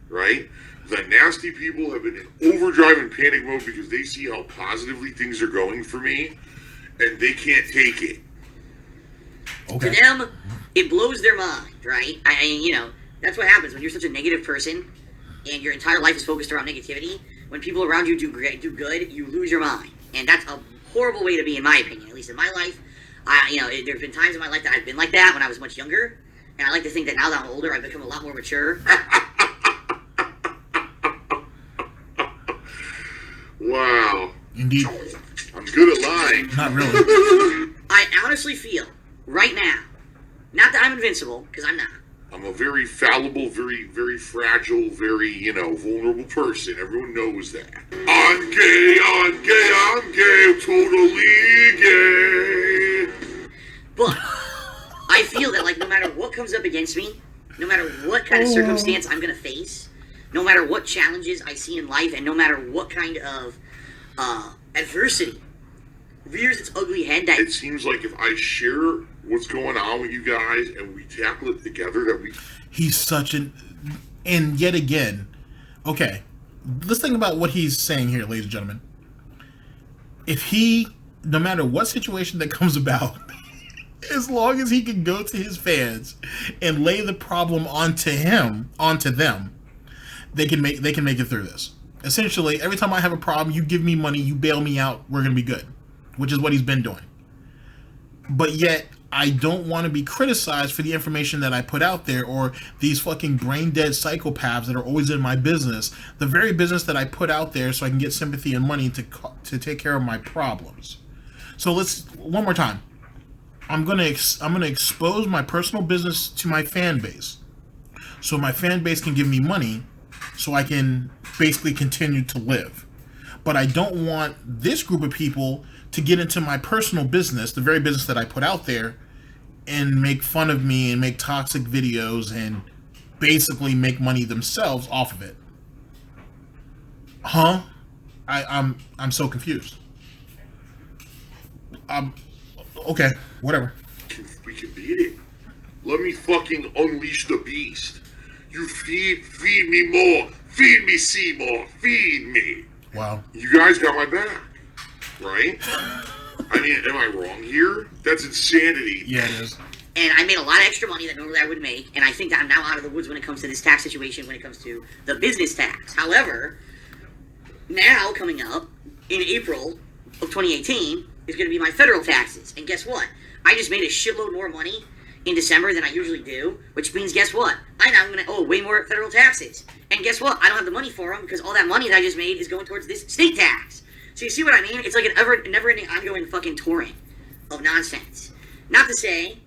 Right? The nasty people have been in overdrive and panic mode because they see how positively things are going for me, and they can't take it. Okay. To them, it blows their mind, right? That's what happens when you're such a negative person and your entire life is focused around negativity. When people around you do good, you lose your mind. And that's a horrible way to be, in my opinion. At least in my life, there's been times in my life that I've been like that when I was much younger. And I like to think that now that I'm older, I've become a lot more mature. Wow. Indeed. I'm good at lying. Not really. I honestly feel, right now, not that I'm invincible, because I'm not. I'm a very fallible, very, very fragile, very, vulnerable person. Everyone knows that. I'm gay, totally gay. But I feel that, no matter what comes up against me, no matter what kind of circumstance I'm going to face, no matter what challenges I see in life, and no matter what kind of adversity rears its ugly head, that it seems like if I share what's going on with you guys and we tackle it together, that we... He's such and yet again, okay, let's think about what he's saying here, ladies and gentlemen. If he, no matter what situation that comes about, as long as he can go to his fans and lay the problem onto them, they can make it through this. Essentially, every time I have a problem, you give me money, you bail me out, we're gonna be good, which is what he's been doing. But yet, I don't want to be criticized for the information that I put out there, or these fucking brain dead psychopaths that are always in my business, the very business that I put out there so I can get sympathy and money to take care of my problems. So let's one more time. I'm gonna expose my personal business to my fan base, so my fan base can give me money, so I can basically continue to live. But I don't want this group of people to get into my personal business, the very business that I put out there, and make fun of me and make toxic videos and basically make money themselves off of it. Huh? I'm so confused. Okay, whatever. We can beat it. Let me fucking unleash the beast. You feed me more. Feed me, Seymour. Feed me. Wow. You guys got my back, right? I mean, am I wrong here? That's insanity. Yeah, it is. And I made a lot of extra money that normally I would make, and I think that I'm now out of the woods when it comes to this tax situation, when it comes to the business tax. However, now coming up in April of 2018 is going to be my federal taxes. And guess what? I just made a shitload more money in December than I usually do, which means guess what? I'm going to owe way more federal taxes. And guess what? I don't have the money for them because all that money that I just made is going towards this state tax. So you see what I mean? It's like an never-ending, ongoing fucking torrent of nonsense. Not to say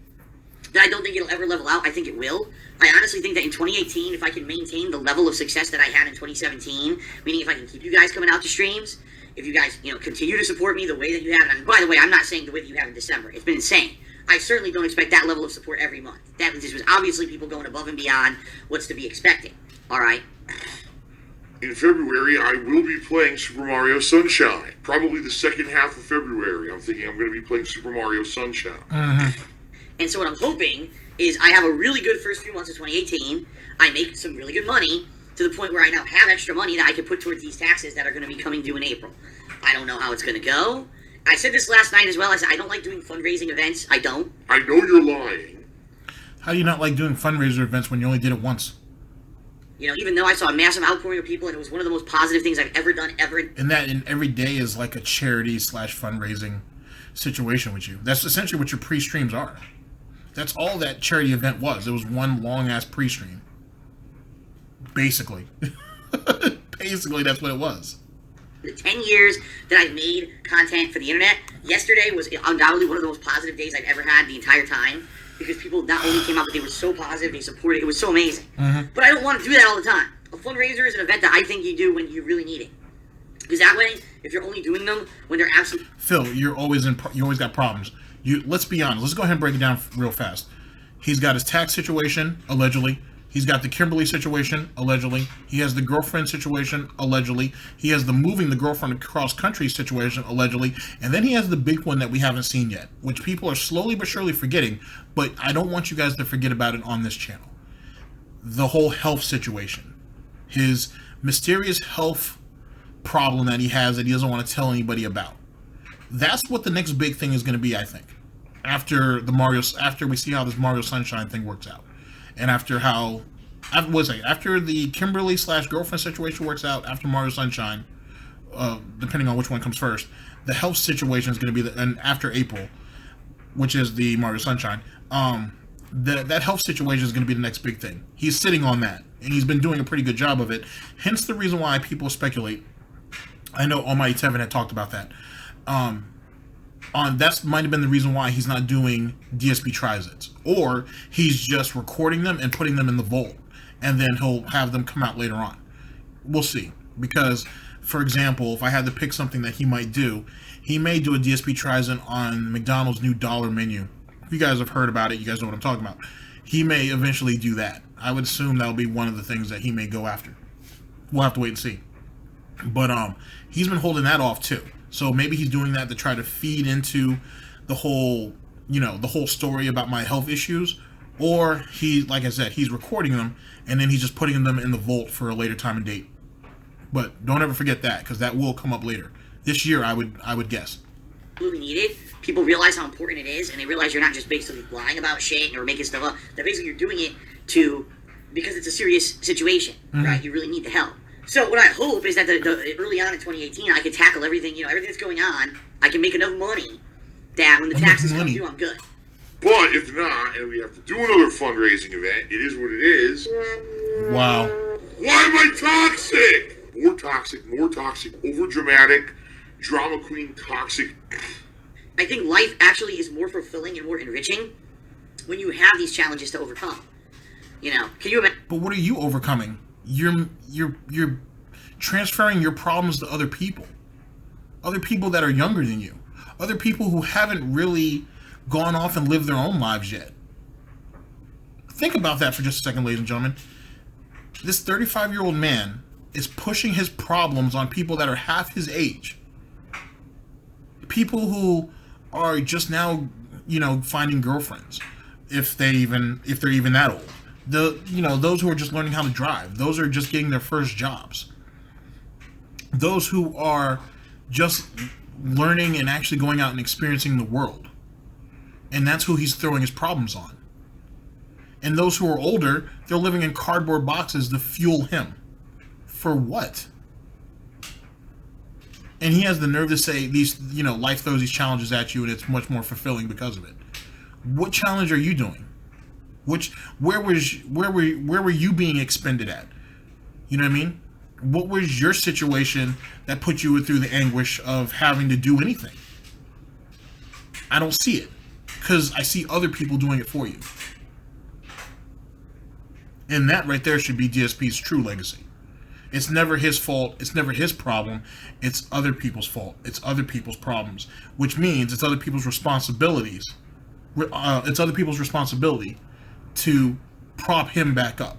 that I don't think it'll ever level out. I think it will. I honestly think that in 2018, if I can maintain the level of success that I had in 2017, meaning if I can keep you guys coming out to streams, if you guys, continue to support me the way that you have, and by the way, I'm not saying the way that you have in December. It's been insane. I certainly don't expect that level of support every month. This was obviously people going above and beyond what's to be expected. All right? In February, I will be playing Super Mario Sunshine. Probably the second half of February. I'm thinking I'm going to be playing Super Mario Sunshine. Mm-hmm. And so what I'm hoping is I have a really good first few months of 2018. I make some really good money to the point where I now have extra money that I can put towards these taxes that are going to be coming due in April. I don't know how it's going to go. I said this last night as well. I said I don't like doing fundraising events. I don't. I know you're lying. How do you not like doing fundraiser events when you only did it once? Even though I saw a massive outpouring of people and it was one of the most positive things I've ever done, ever. And every day is like a charity / fundraising situation with you. That's essentially what your pre-streams are. That's all that charity event was. It was one long-ass pre-stream. Basically. Basically, that's what it was. The 10 years that I've made content for the internet, yesterday was undoubtedly one of the most positive days I've ever had the entire time. Because people not only came out, but they were so positive, they supported it. It was so amazing. Mm-hmm. But I don't want to do that all the time. A fundraiser is an event that I think you do when you really need it. Because that way, if you're only doing them when they're absolutely... Phil, you always got problems. Let's be honest. Let's go ahead and break it down real fast. He's got his tax situation, allegedly. He's got the Kimberly situation, allegedly. He has the girlfriend situation, allegedly. He has the moving the girlfriend across country situation, allegedly. And then he has the big one that we haven't seen yet, which people are slowly but surely forgetting. But I don't want you guys to forget about it on this channel. The whole health situation. His mysterious health problem that he has that he doesn't want to tell anybody about. That's what the next big thing is going to be, I think. After we see how this Mario Sunshine thing works out. And after the Kimberly / girlfriend situation works out, after Mario Sunshine, depending on which one comes first, the health situation is going to be and after April, which is the Mario Sunshine, that health situation is going to be the next big thing. He's sitting on that, and he's been doing a pretty good job of it. Hence the reason why people speculate. I know Almighty Tevin had talked about that. That might have been the reason why he's not doing DSP Trizits, or he's just recording them and putting them in the vault, and then he'll have them come out later on. We'll see, because, for example, if I had to pick something that he might do, he may do a DSP Trizit on McDonald's new dollar menu. If you guys have heard about it, you guys know what I'm talking about. He may eventually do that. I would assume that'll be one of the things that he may go after. We'll have to wait and see. But he's been holding that off too. So maybe he's doing that to try to feed into the whole story about my health issues, or like I said, he's recording them and then he's just putting them in the vault for a later time and date. But don't ever forget that, because that will come up later this year. I would guess. Absolutely needed. People realize how important it is, and they realize you're not just basically lying about shit or making stuff up. That basically you're doing it because it's a serious situation, right? You really need the help. So what I hope is that the early on in 2018, I can tackle everything, everything that's going on. I can make enough money that when the taxes come due, I'm good. But if not, and we have to do another fundraising event, it is what it is. Wow. Why am I toxic? More toxic, over dramatic, drama queen toxic. I think life actually is more fulfilling and more enriching when you have these challenges to overcome. You know, can you imagine? But what are you overcoming? You're transferring your problems to other people that are younger than you, other people who haven't really gone off and lived their own lives yet. Think about that for just a second, ladies and gentlemen. This 35-year-old man is pushing his problems on people that are half his age. People who are just now, finding girlfriends, if they're even that old. Those who are just learning how to drive. Those are just getting their first jobs. Those who are just learning and actually going out and experiencing the world. And that's who he's throwing his problems on. And those who are older, they're living in cardboard boxes to fuel him. For what? And he has the nerve to say these, life throws these challenges at you and it's much more fulfilling because of it. What challenge are you doing? Where were you being expended at? You know what I mean? What was your situation that put you through the anguish of having to do anything? I don't see it, because I see other people doing it for you. And that right there should be DSP's true legacy. It's never his fault. It's never his problem. It's other people's fault. It's other people's problems, which means it's other people's responsibilities. It's other people's responsibility to prop him back up.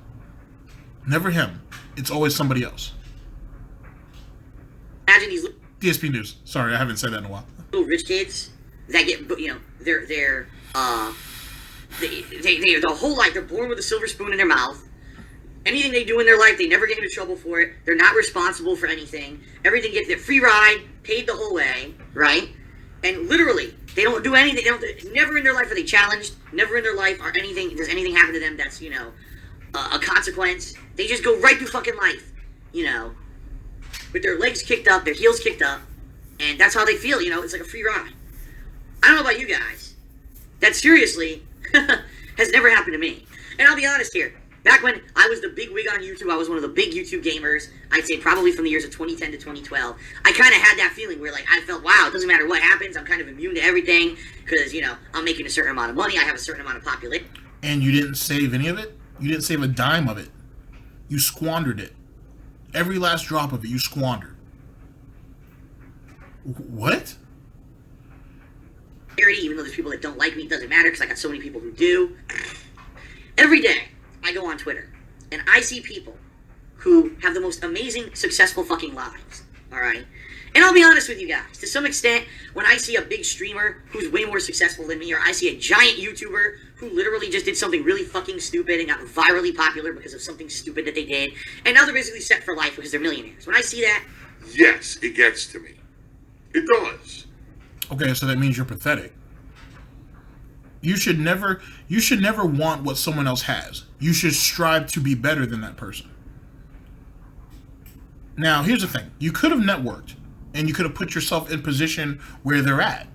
Never him. It's always somebody else. Imagine these DSP News. Sorry, I haven't said that in a while. little rich kids that get, they're the whole life, they're born with a silver spoon in their mouth. Anything they do in their life, they never get into trouble for it. They're not responsible for anything. Everything gets their free ride, paid the whole way, right? And literally, they don't do anything. Never in their life are they challenged. Never in their life does anything happen to them that's, a consequence. They just go right through fucking life, with their legs kicked up, their heels kicked up, and that's how they feel, it's like a free ride. I don't know about you guys. That seriously has never happened to me. And I'll be honest here. Back when I was the big wig on YouTube, I was one of the big YouTube gamers, I'd say probably from the years of 2010 to 2012. I kind of had that feeling where, I felt, wow, it doesn't matter what happens, I'm kind of immune to everything, because, I'm making a certain amount of money, I have a certain amount of population. And you didn't save any of it? You didn't save a dime of it. You squandered it. Every last drop of it, you squandered. What? Even though there's people that don't like me, it doesn't matter, because I got so many people who do. Every day, I go on Twitter, and I see people who have the most amazing, successful fucking lives, alright? And I'll be honest with you guys, to some extent, when I see a big streamer who's way more successful than me, or I see a giant YouTuber who literally just did something really fucking stupid and got virally popular because of something stupid that they did, and now they're basically set for life because they're millionaires. When I see that... Yes, it gets to me. It does. Okay, so that means you're pathetic. You should never want what someone else has. You should strive to be better than that person. Now, here's the thing. You could have networked, and you could have put yourself in position where they're at.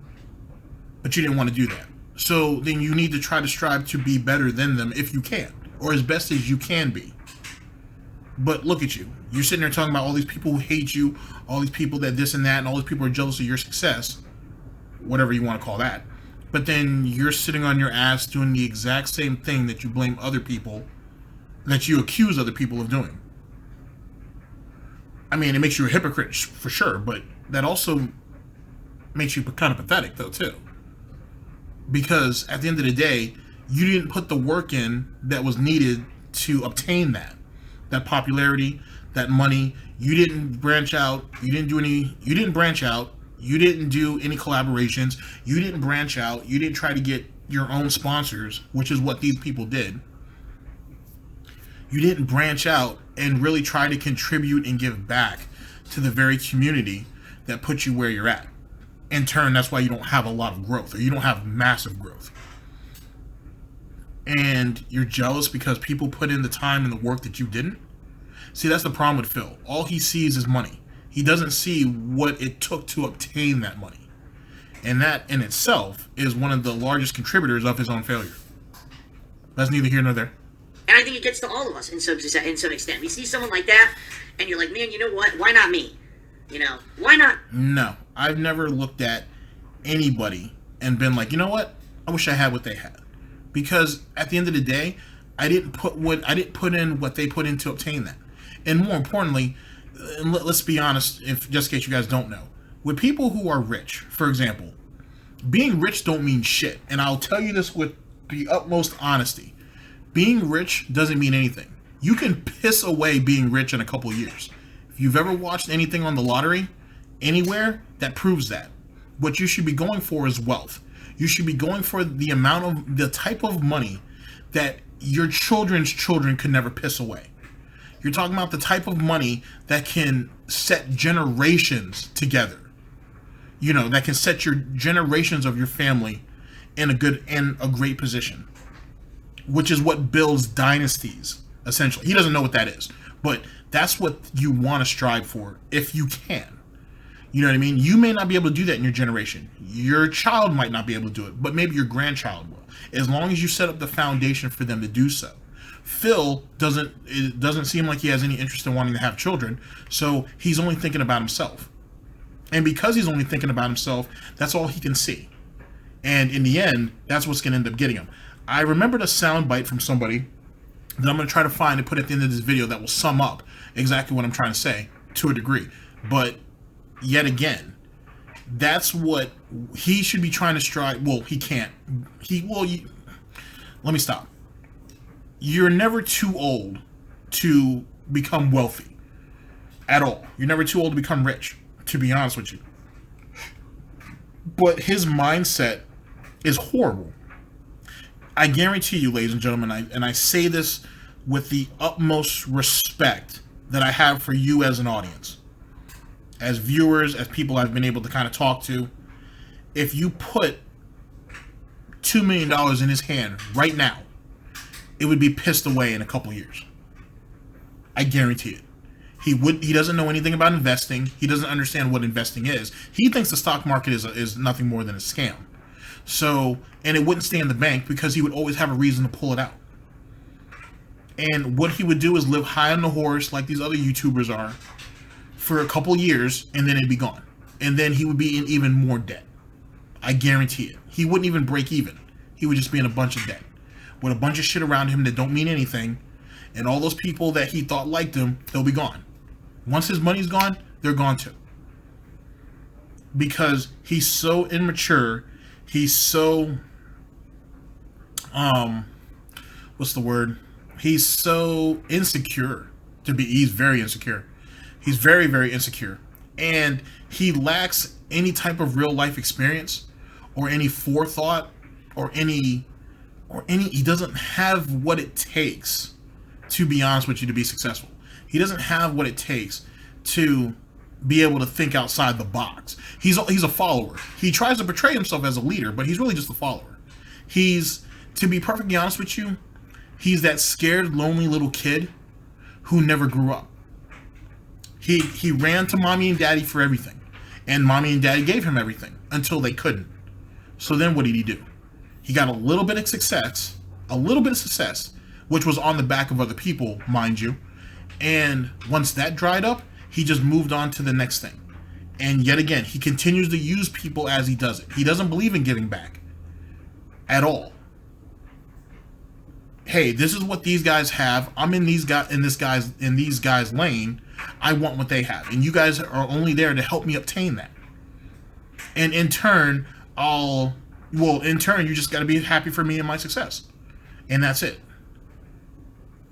But you didn't want to do that. So then you need to try to strive to be better than them if you can. Or as best as you can be. But look at you. You're sitting there talking about all these people who hate you, all these people that this and that, and all these people are jealous of your success. Whatever you want to call that. But then you're sitting on your ass doing the exact same thing that you blame other people, that you accuse other people of doing. I mean, it makes you a hypocrite for sure, but that also makes you kind of pathetic though too. Because at the end of the day, you didn't put the work in that was needed to obtain that popularity, that money. You didn't branch out. You didn't branch out. You didn't do any collaborations. You didn't branch out. You didn't try to get your own sponsors, which is what these people did. You didn't branch out and really try to contribute and give back to the very community that put you where you're at. In turn, that's why you don't have a lot of growth, or you don't have massive growth. And you're jealous because people put in the time and the work that you didn't. See, that's the problem with Phil. All he sees is money. He doesn't see what it took to obtain that money. And that in itself is one of the largest contributors of his own failure. That's neither here nor there. And I think it gets to all of us in some extent. We see someone like that, and you're like, man, you know what? Why not me? You know, why not? No, I've never looked at anybody and been like, you know what? I wish I had what they had. Because at the end of the day, I didn't put in what they put in to obtain that. And more importantly, and let's be honest, if just in case you guys don't know, with people who are rich, for example, being rich don't mean shit. And I'll tell you this with the utmost honesty. Being rich doesn't mean anything. You can piss away being rich in a couple years. If you've ever watched anything on the lottery, anywhere, that proves that. What you should be going for is wealth. You should be going for the type of money that your children's children could never piss away. You're talking about the type of money that can set generations together. You know, that can set your generations of your family in a great position. Which is what builds dynasties, essentially. He doesn't know what that is. But that's what you want to strive for, if you can. You know what I mean? You may not be able to do that in your generation. Your child might not be able to do it, but maybe your grandchild will. As long as you set up the foundation for them to do so. Phil doesn't seem like he has any interest in wanting to have children, so he's only thinking about himself. And because he's only thinking about himself, that's all he can see. And in the end, that's what's going to end up getting him. I remembered a soundbite from somebody that I'm going to try to find and put at the end of this video that will sum up exactly what I'm trying to say to a degree. But yet again, that's what he should be trying to strive. Well, he can't. Let me stop. You're never too old to become wealthy at all. You're never too old to become rich, to be honest with you. But his mindset is horrible. I guarantee you, ladies and gentlemen, and I say this with the utmost respect that I have for you as an audience, as viewers, as people I've been able to kind of talk to. If you put $2 million in his hand right now, it would be pissed away in a couple years. I guarantee it. He doesn't know anything about investing. He doesn't understand what investing is. He thinks the stock market is nothing more than a scam. So, and it wouldn't stay in the bank because he would always have a reason to pull it out. And what he would do is live high on the horse like these other YouTubers are for a couple years, and then it'd be gone. And then he would be in even more debt. I guarantee it. He wouldn't even break even. He would just be in a bunch of debt. With a bunch of shit around him that don't mean anything. And all those people that he thought liked him, they'll be gone. Once his money's gone, they're gone too. Because he's so immature. He's so... what's the word? He's so insecure. He's very insecure. He's very, very insecure. And he lacks any type of real life experience or any forethought or any he doesn't have what it takes, to be honest with you, to be successful. He doesn't have what it takes to be able to think outside the box. He's a follower. He tries to portray himself as a leader, but he's really just a follower. To be perfectly honest with you, he's that scared, lonely little kid who never grew up. He ran to mommy and daddy for everything. And mommy and daddy gave him everything until they couldn't. So then what did he do? He got a little bit of success, which was on the back of other people, mind you. And once that dried up, he just moved on to the next thing. And yet again, he continues to use people as he does it. He doesn't believe in giving back at all. Hey, this is what these guys have. I'm in these guys' lane. I want what they have, and you guys are only there to help me obtain that. And in turn, you just got to be happy for me and my success, and that's it.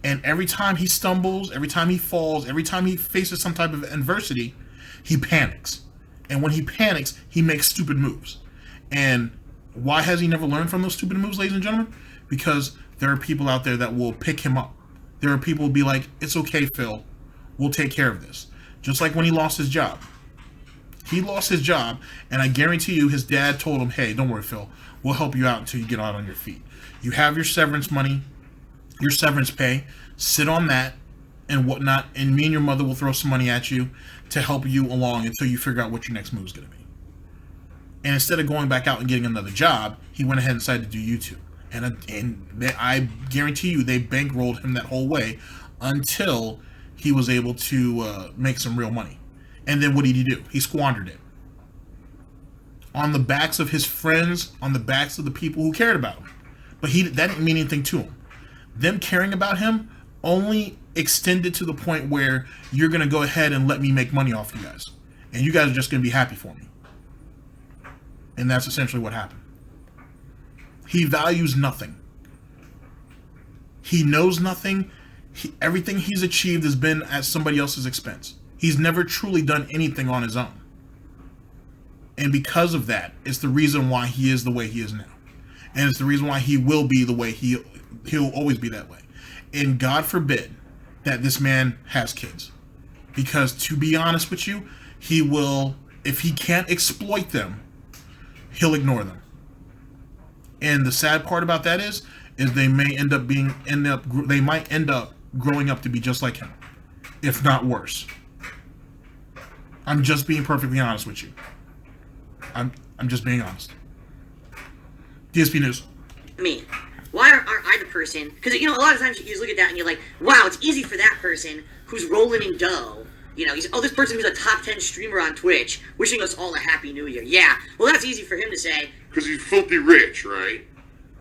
And every time he stumbles, every time he falls, every time he faces some type of adversity, he panics. And when he panics, he makes stupid moves. And why has he never learned from those stupid moves, ladies and gentlemen? Because there are people out there that will pick him up. There are people who will be like, it's okay, Phil. We'll take care of this. Just like when he lost his job. He lost his job, and I guarantee you his dad told him, hey, don't worry, Phil. We'll help you out until you get out on your feet. You have your severance money, your severance pay. Sit on that and whatnot, and me and your mother will throw some money at you to help you along until you figure out what your next move is going to be. And instead of going back out and getting another job, he went ahead and decided to do YouTube. And I guarantee you they bankrolled him that whole way until he was able to make some real money. And then what did he do? He squandered it. On the backs of his friends, on the backs of the people who cared about him. But that didn't mean anything to him. Them caring about him only extended to the point where you're going to go ahead and let me make money off you guys. And you guys are just going to be happy for me. And that's essentially what happened. He values nothing. He knows nothing. Everything he's achieved has been at somebody else's expense. He's never truly done anything on his own. And because of that, it's the reason why he is the way he is now. And it's the reason why he will be the way he'll always be that way. And God forbid that this man has kids. Because to be honest with you, he will, if he can't exploit them, he'll ignore them. And the sad part about that is they might end up growing up to be just like him, if not worse. I'm just being perfectly honest with you. I'm just being honest. DSP News. Me. Why aren't I the person? Because, a lot of times you just look at that and you're like, wow, it's easy for that person who's rolling in dough. This person who's a top 10 streamer on Twitch, wishing us all a happy new year. Yeah, well, that's easy for him to say. Because he's filthy rich, right?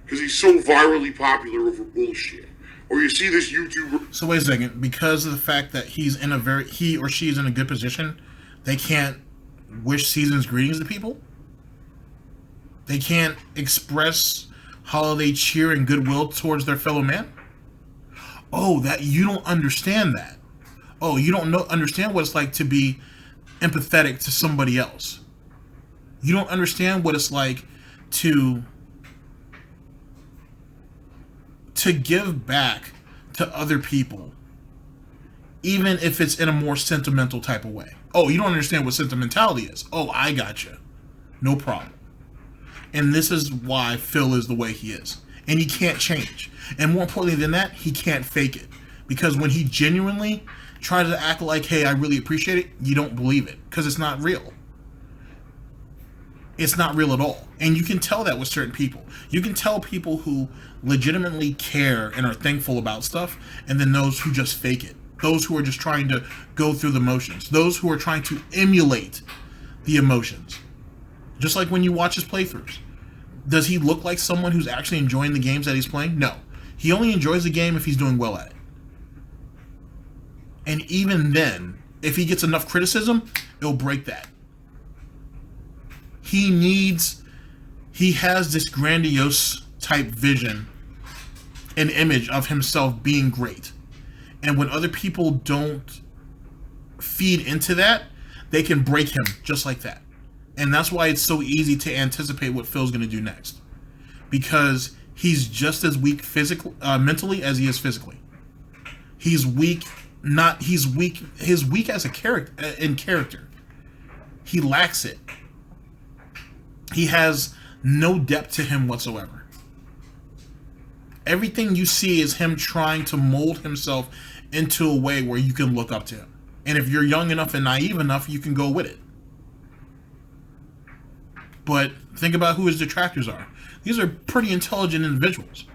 Because he's so virally popular over bullshit. Or you see this YouTuber... So wait a second. Because of the fact that he or she is in a good position, they can't wish season's greetings to people? They can't express holiday cheer and goodwill towards their fellow man? Oh, that you don't understand that. Oh, you don't understand what it's like to be empathetic to somebody else. You don't understand what it's like to give back to other people, even if it's in a more sentimental type of way. Oh, you don't understand what sentimentality is. Oh, I gotcha. No problem. And this is why Phil is the way he is. And he can't change. And more importantly than that, he can't fake it. Because when he genuinely tries to act like, hey, I really appreciate it, you don't believe it. Because it's not real. It's not real at all. And you can tell that with certain people. You can tell people who legitimately care and are thankful about stuff, and then those who just fake it. Those who are just trying to go through the motions. Those who are trying to emulate the emotions. Just like when you watch his playthroughs. Does he look like someone who's actually enjoying the games that he's playing? No. He only enjoys the game if he's doing well at it. And even then, if he gets enough criticism, it'll break that. He has this grandiose type vision and image of himself being great. And when other people don't feed into that, they can break him just like that. And that's why it's so easy to anticipate what Phil's going to do next. Because he's just as weak mentally as he is physically. He's weak as a character. He lacks it. He has no depth to him whatsoever. Everything you see is him trying to mold himself into a way where you can look up to him. And if you're young enough and naive enough, you can go with it. But think about who his detractors are. These are pretty intelligent individuals.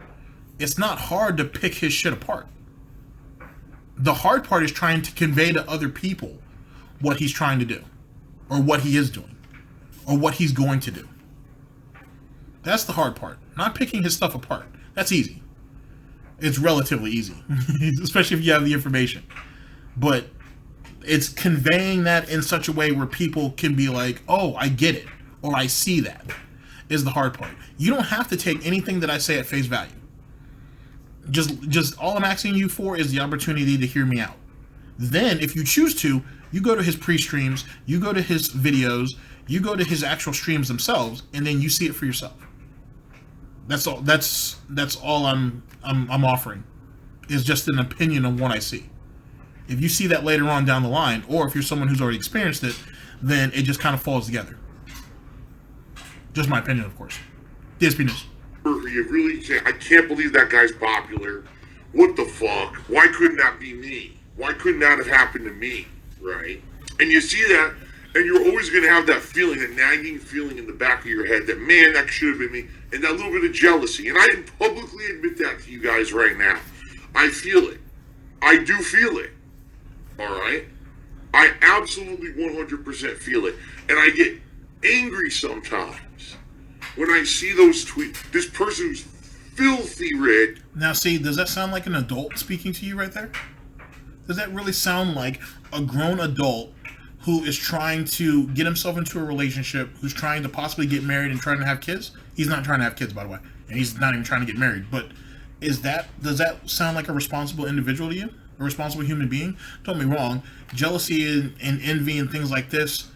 It's not hard to pick his shit apart. The hard part is trying to convey to other people what he's trying to do, or what he is doing, or what he's going to do. That's the hard part. Not picking his stuff apart. That's easy. It's relatively easy, especially if you have the information. But it's conveying that in such a way where people can be like, oh, I get it, or I see that, is the hard part. You don't have to take anything that I say at face value. Just all I'm asking you for is the opportunity to hear me out. Then, if you choose to, you go to his pre-streams, you go to his videos, you go to his actual streams themselves, and then you see it for yourself. That's all. That's all I'm offering. Is just an opinion on what I see. If you see that later on down the line, or if you're someone who's already experienced it, then it just kind of falls together. Just my opinion, of course. DSP News. You really can't. I can't believe that guy's popular. What the fuck? Why couldn't that be me? Why couldn't that have happened to me? Right? And you see that, And you're always going to have that feeling, that nagging feeling in the back of your head that, man, that should have been me. And that little bit of jealousy. And I can publicly admit that to you guys right now. I feel it. I do feel it. All right? I absolutely 100% feel it. And I get angry sometimes when I see those tweets. This person who's filthy rich. Now, see, does that sound like an adult speaking to you right there? Does that really sound like a grown adult who is trying to get himself into a relationship, who's trying to possibly get married and trying to have kids? He's not trying to have kids, by the way, and he's not even trying to get married. But does that sound like a responsible individual to you? A responsible human being? Don't be wrong. Jealousy and envy and things like this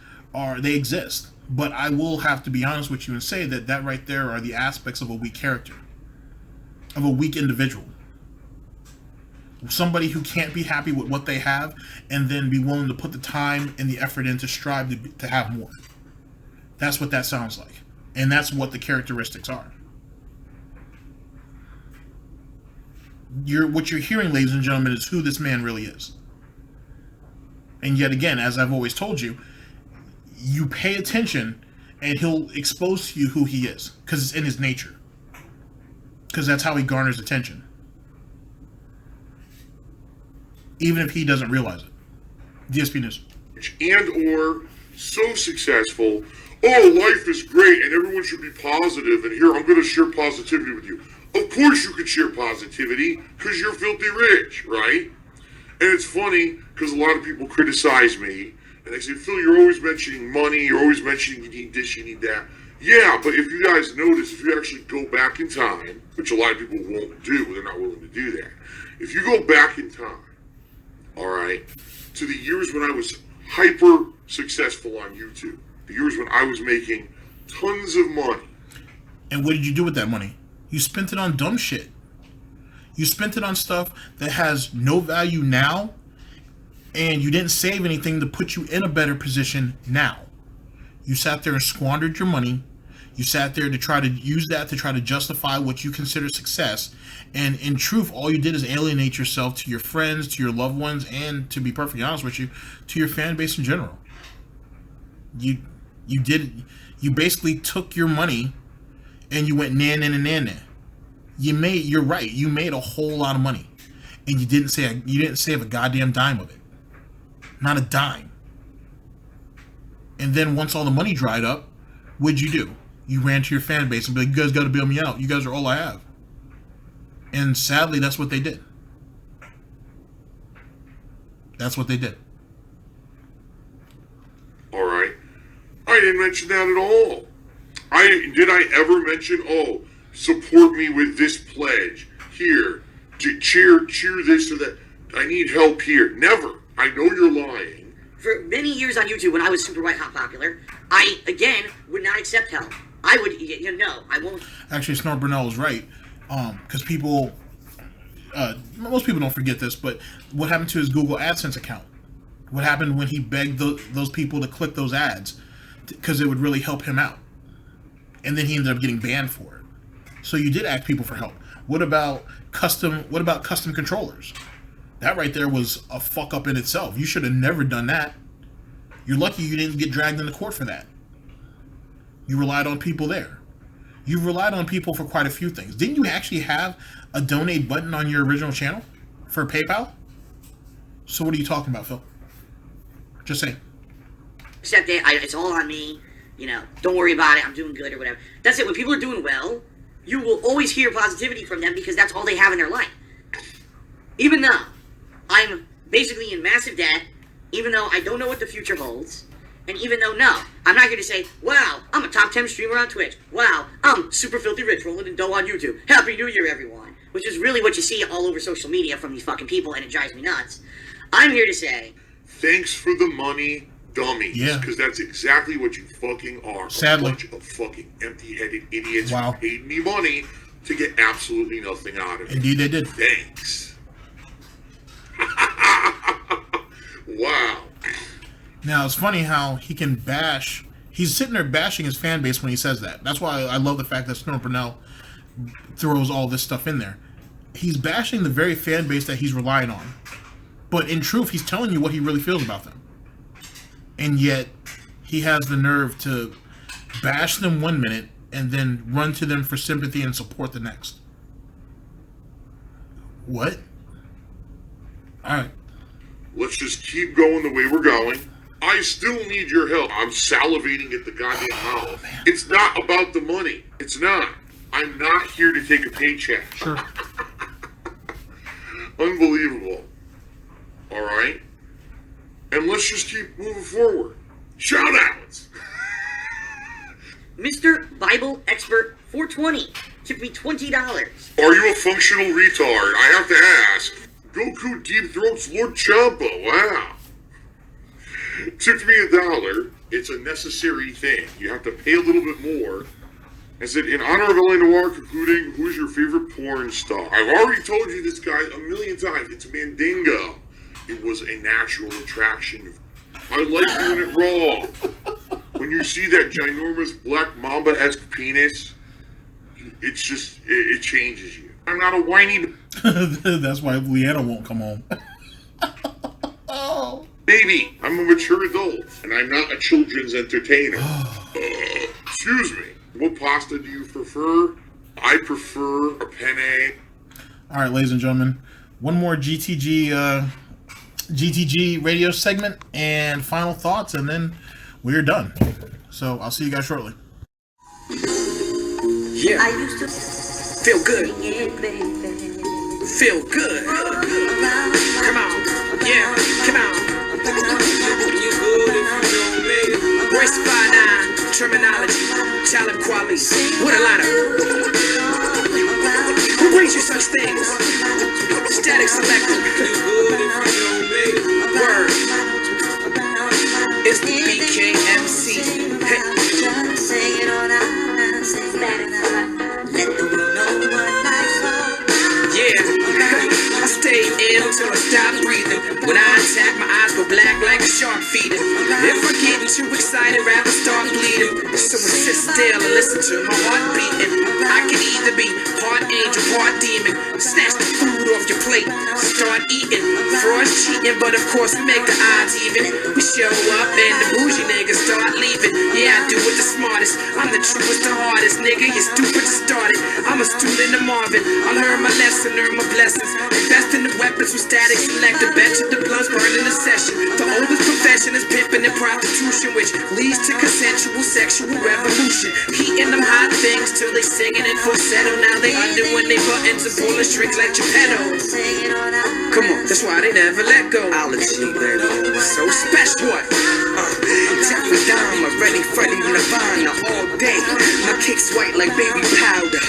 they exist. But I will have to be honest with you and say that right there are the aspects of a weak character, of a weak individual. Somebody who can't be happy with what they have and then be willing to put the time and the effort in to strive to have more. That's what that sounds like. And that's what the characteristics are. What you're hearing, ladies and gentlemen, is who this man really is. And yet again, as I've always told you, you pay attention and he'll expose to you who he is. Because it's in his nature. Because that's how he garners attention. Even if he doesn't realize it. DSP News. And or so successful, oh, life is great and everyone should be positive, and here, I'm going to share positivity with you. Of course you could share positivity, because you're filthy rich, right? And it's funny, because a lot of people criticize me, and they say, Phil, you're always mentioning money, you're always mentioning you need this, you need that. Yeah, but if you guys notice, if you actually go back in time, which a lot of people won't do, they're not willing to do that. If you go back in time, all right, to the years when I was hyper successful on YouTube, the years when I was making tons of money. And what did you do with that money? You spent it on dumb shit. You spent it on stuff that has no value now, and you didn't save anything to put you in a better position now. You sat there and squandered your money. You sat there to try to use that to try to justify what you consider success. And in truth, all you did is alienate yourself to your friends, to your loved ones, and to be perfectly honest with you, to your fan base in general. You basically took your money and you went nan. You're right. You made a whole lot of money. And you didn't save a goddamn dime of it. Not a dime. And then once all the money dried up, what'd you do? You ran to your fan base and be like, you guys got to bail me out. You guys are all I have. And sadly, that's what they did. That's what they did. All right. I didn't mention that at all. Did I ever mention, oh, support me with this pledge here, to cheer this or that. I need help here. Never. I know you're lying. For many years on YouTube, when I was super white hot popular, I, again, would not accept help. I would, no, I won't. Actually, Snort Burnell is right. Because people, most people don't forget this, but what happened to his Google AdSense account? What happened when he begged those people to click those ads? Because it would really help him out. And then he ended up getting banned for it. So you did ask people for help. What about custom controllers? That right there was a fuck up in itself. You should have never done that. You're lucky you didn't get dragged into court for that. You relied on people there. You've relied on people for quite a few things. Didn't you actually have a donate button on your original channel for PayPal? So what are you talking about, Phil? Just saying. Except that it's all on me. Don't worry about it. I'm doing good or whatever. That's it. When people are doing well, you will always hear positivity from them because that's all they have in their life. Even though I'm basically in massive debt, even though I don't know what the future holds, and even though, no, I'm not going to say, wow, I'm a top 10 streamer on Twitch. Wow, I'm super filthy rich rolling in dough on YouTube. Happy New Year, everyone. Which is really what you see all over social media from these fucking people, and it drives me nuts. I'm here to say, thanks for the money, dummies. Yeah. Because that's exactly what you fucking are. Sadly. A bunch of fucking empty-headed idiots Wow. who paid me money to get absolutely nothing out of it. Indeed they did. Thanks. Wow. Now, it's funny how he can bash. He's sitting there bashing his fan base when he says that. That's why I love the fact that Snort Burnell throws all this stuff in there. He's bashing the very fan base that he's relying on. But in truth, he's telling you what he really feels about them. And yet, he has the nerve to bash them 1 minute and then run to them for sympathy and support the next. What? Alright. Let's just keep going the way we're going. I still need your help. I'm salivating at the goddamn mouth. It's not about the money. It's not. I'm not here to take a paycheck. Sure. Unbelievable. Alright? And let's just keep moving forward. Shout outs! Mr. Bible Expert 420 took me $20. Are you a functional retard? I have to ask. Goku Deep Throats Lord Champa, wow. Took me $1. It's a necessary thing. You have to pay a little bit more. I said, in honor of LA Noir, concluding, who's your favorite porn star? I've already told you this guy a million times. It's Mandingo. It was a natural attraction. I like doing it raw. When you see that ginormous black mamba-esque penis, it's just, it changes you. I'm not a whiny That's why Leanna won't come home. baby. I'm a mature adult, and I'm not a children's entertainer. Excuse me. What pasta do you prefer? I prefer a penne. Alright, ladies and gentlemen. One more GTG radio segment and final thoughts, and then we're done. So I'll see you guys shortly. Yeah. I used to Feel good. it, baby. Feel good. Come on. Yeah. Come on. You good if you know me. Royce 59. Termanology. Talib, Kweli. What a lineup. Who brings you such things? Statik, Selektah. You good if you know me. Word. It's the BKMC. Hey. Just sing it on out, sing it. Let the world know what life's all about. Yeah, I stay in until I stop breathing. When I attack, my eyes go black like a shark feeding. If I get too excited, rather start bleeding. So I sit still and listen to my heart beating. I can either be part angel, part demon. Snatch the food off your plate, start eating. Fraud's cheating, but of course we make the odds even. We show up and the bougie niggas start leaving. Yeah, I do it the smartest. I'm the truest, the hardest, nigga. You're stupid to start it. I'm a student of Marvin. I learn my lesson, earn my blessings. Invest in the weapons with Statik, Selektah. Bet you the blunts burning the session. The oldest profession is pimping and prostitution, which leads to consensual sexual revolution. Heating them hot things till they singing in falsetto. Now they undoing they buttons and pulling strings like Geppetto. Sing it on out. Come on, that's why they never let go. I'll achieve that. So special. What? Jeffrey Dahmer, ready, Freddy Nirvana all day. My kick's white like baby powder.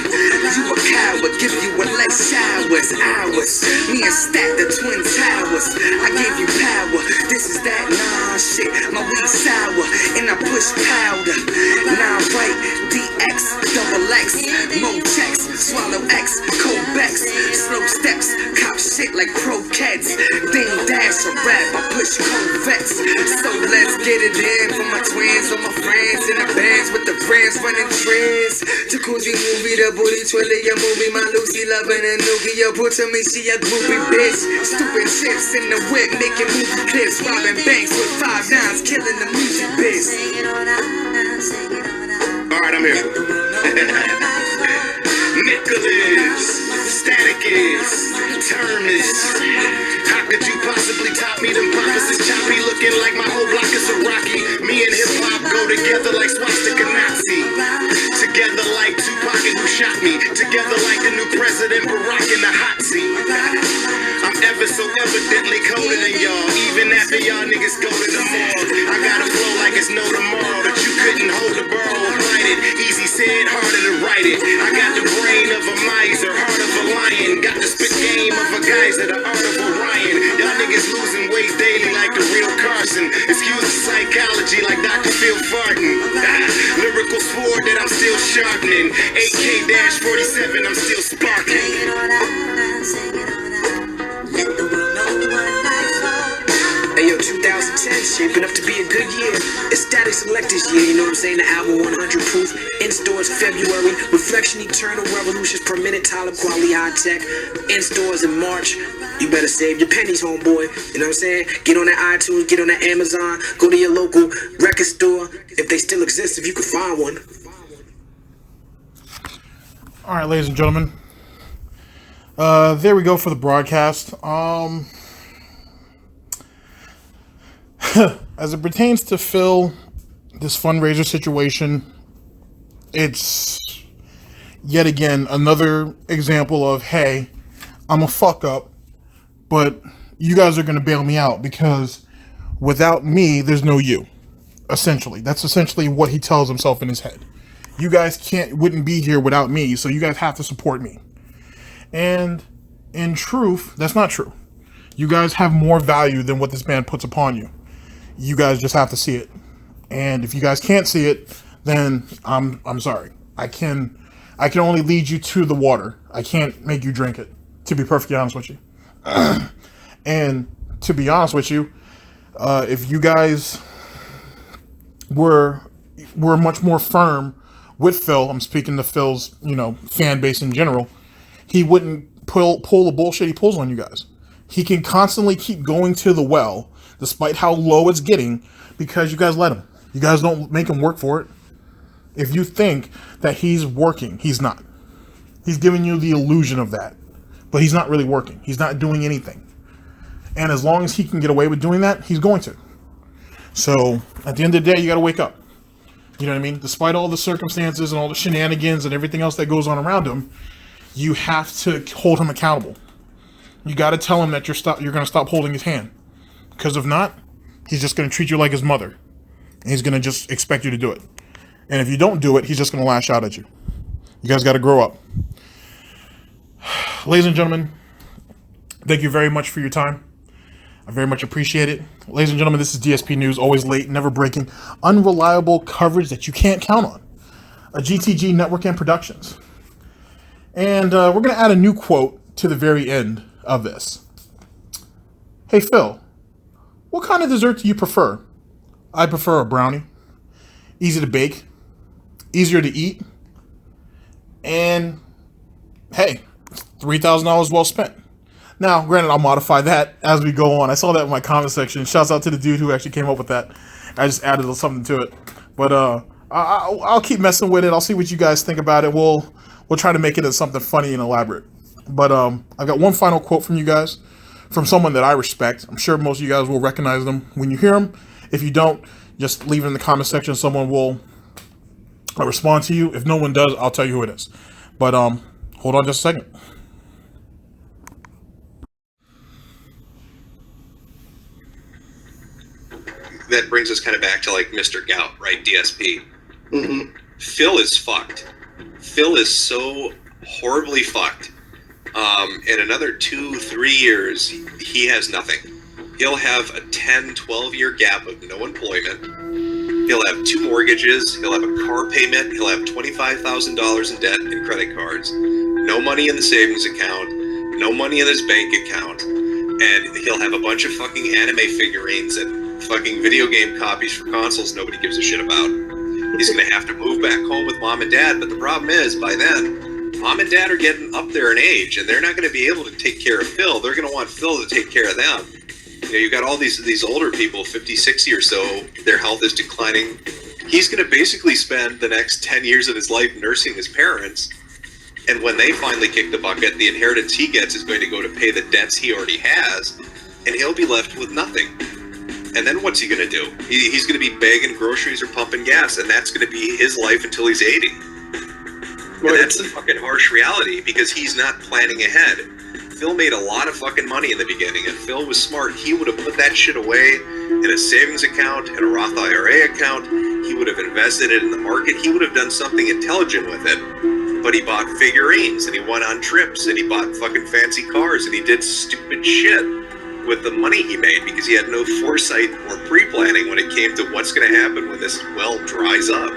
You a coward, give you a light showers, hours. Me and Stack the Twin Towers. I give you power. This is that nah shit. My weed sour and I push powder. Nah right, DX, double X, Mo checks, swallow X, Cobex, slow steps, cop shit like croquettes. Ding dash a rap, I push Corvettes. So let's get it in for my twins, all my friends in the bands with the brands running trends. Jacuzzi movie, the booty twirly, your movie, my Lucy loving a noogie. Your put to me, she a groupie bitch. Stupid chips in the whip, making movie clips, robbing banks with 5 9s, killing the music biz. Sing it on out, sing it on out. Alright, I'm here. Nicholas, Statik is, Termis. How could you possibly top me? Them poppers is choppy, looking like my whole block is a Rocky. Me and hip hop go together like swastika Nazi. Together like Tupac and who shot me. Together like the new president Barack in the hot seat. I'm ever so evidently colder than y'all. Even after y'all niggas go to the mall. I got a flow like it's no tomorrow. That you couldn't hold the ball or fight it. Easy said, harder to write it. I got the brain of a miser, heart of a lion. Got the spit game of a geyser, the art of Orion. Y'all niggas losing weight daily like the real Carson. Excuse the psychology like Dr. Phil farting. Lyrical sword that I'm still sharpening. AK-47, I'm still sparking. Sing it on out, sing it on out. Let the world know what life's all about. Hey yo, 2010 shaping up to be a good year. It's Statik Selektah's year, you know what I'm saying? The album 100 proof. In stores February. Reflection Eternal Revolutions per minute. Talib Kweli High Tech. In stores in March. You better save your pennies, homeboy. You know what I'm saying? Get on that iTunes, get on that Amazon, go to your local record store, if they still exist, if you could find one. All right, ladies and gentlemen. There we go for the broadcast. As it pertains to Phil, this fundraiser situation, it's yet again another example of, hey, I'm a fuck up, but you guys are going to bail me out because without me, there's no you. Essentially, that's essentially what he tells himself in his head. You guys wouldn't be here without me, so you guys have to support me. And in truth, that's not true. You guys have more value than what this man puts upon you. You guys just have to see it. And if you guys can't see it, then I'm sorry. I can only lead you to the water. I can't make you drink it, to be perfectly honest with you. And to be honest with you, if you guys were much more firm with Phil, I'm speaking to Phil's, fan base in general, he wouldn't pull the bullshit he pulls on you guys. He can constantly keep going to the well, despite how low it's getting, because you guys let him. You guys don't make him work for it. If you think that he's working, he's not. He's giving you the illusion of that, but he's not really working. He's not doing anything. And as long as he can get away with doing that, he's going to. So at the end of the day, you got to wake up. You know what I mean? Despite all the circumstances and all the shenanigans and everything else that goes on around him, you have to hold him accountable. You got to tell him that you're going to stop holding his hand. Because if not, he's just going to treat you like his mother. And he's going to just expect you to do it. And if you don't do it, he's just going to lash out at you. You guys got to grow up. Ladies and gentlemen, thank you very much for your time. I very much appreciate it. Ladies and gentlemen, this is DSP News, always late, never breaking, unreliable coverage that you can't count on. A GTG Network and Productions. And we're going to add a new quote to the very end of this. Hey, Phil, what kind of dessert do you prefer? I prefer a brownie. Easy to bake, easier to eat, and hey, $3,000 well spent. Now, granted, I'll modify that as we go on. I saw that in my comment section. Shouts out to the dude who actually came up with that. I just added something to it. But I'll keep messing with it. I'll see what you guys think about it. We'll try to make it as something funny and elaborate. But I've got one final quote from you guys, from someone that I respect. I'm sure most of you guys will recognize them when you hear them. If you don't, just leave it in the comment section. Someone will respond to you. If no one does, I'll tell you who it is. But hold on just a second. That brings us kind of back to like Mr. Gout, right? DSP. Mm-hmm. Phil is fucked. Phil is so horribly fucked. In another 2-3 years, he has nothing. He'll have a 10-12 year gap of no employment. He'll have 2 mortgages. He'll have a car payment. He'll have $25,000 in debt and credit cards. No money in the savings account. No money in his bank account. And he'll have a bunch of fucking anime figurines and fucking video game copies for consoles nobody gives a shit about. He's going to have to move back home with mom and dad. But the problem is, by then, mom and dad are getting up there in age, and they're not going to be able to take care of Phil. They're going to want Phil to take care of them. You got all these older people, 50, 60 or so, their health is declining. He's going to basically spend the next 10 years of his life nursing his parents. And when they finally kick the bucket, the inheritance he gets is going to go to pay the debts he already has, and he'll be left with nothing. And then what's he going to do? He's going to be bagging groceries or pumping gas, and that's going to be his life until he's 80. And that's the fucking harsh reality, because he's not planning ahead. Phil made a lot of fucking money in the beginning, and Phil was smart. He would have put that shit away in a savings account, in a Roth IRA account. He would have invested it in the market. He would have done something intelligent with it. But he bought figurines, and he went on trips, and he bought fucking fancy cars, and he did stupid shit with the money he made because he had no foresight or pre-planning when it came to what's going to happen when this well dries up.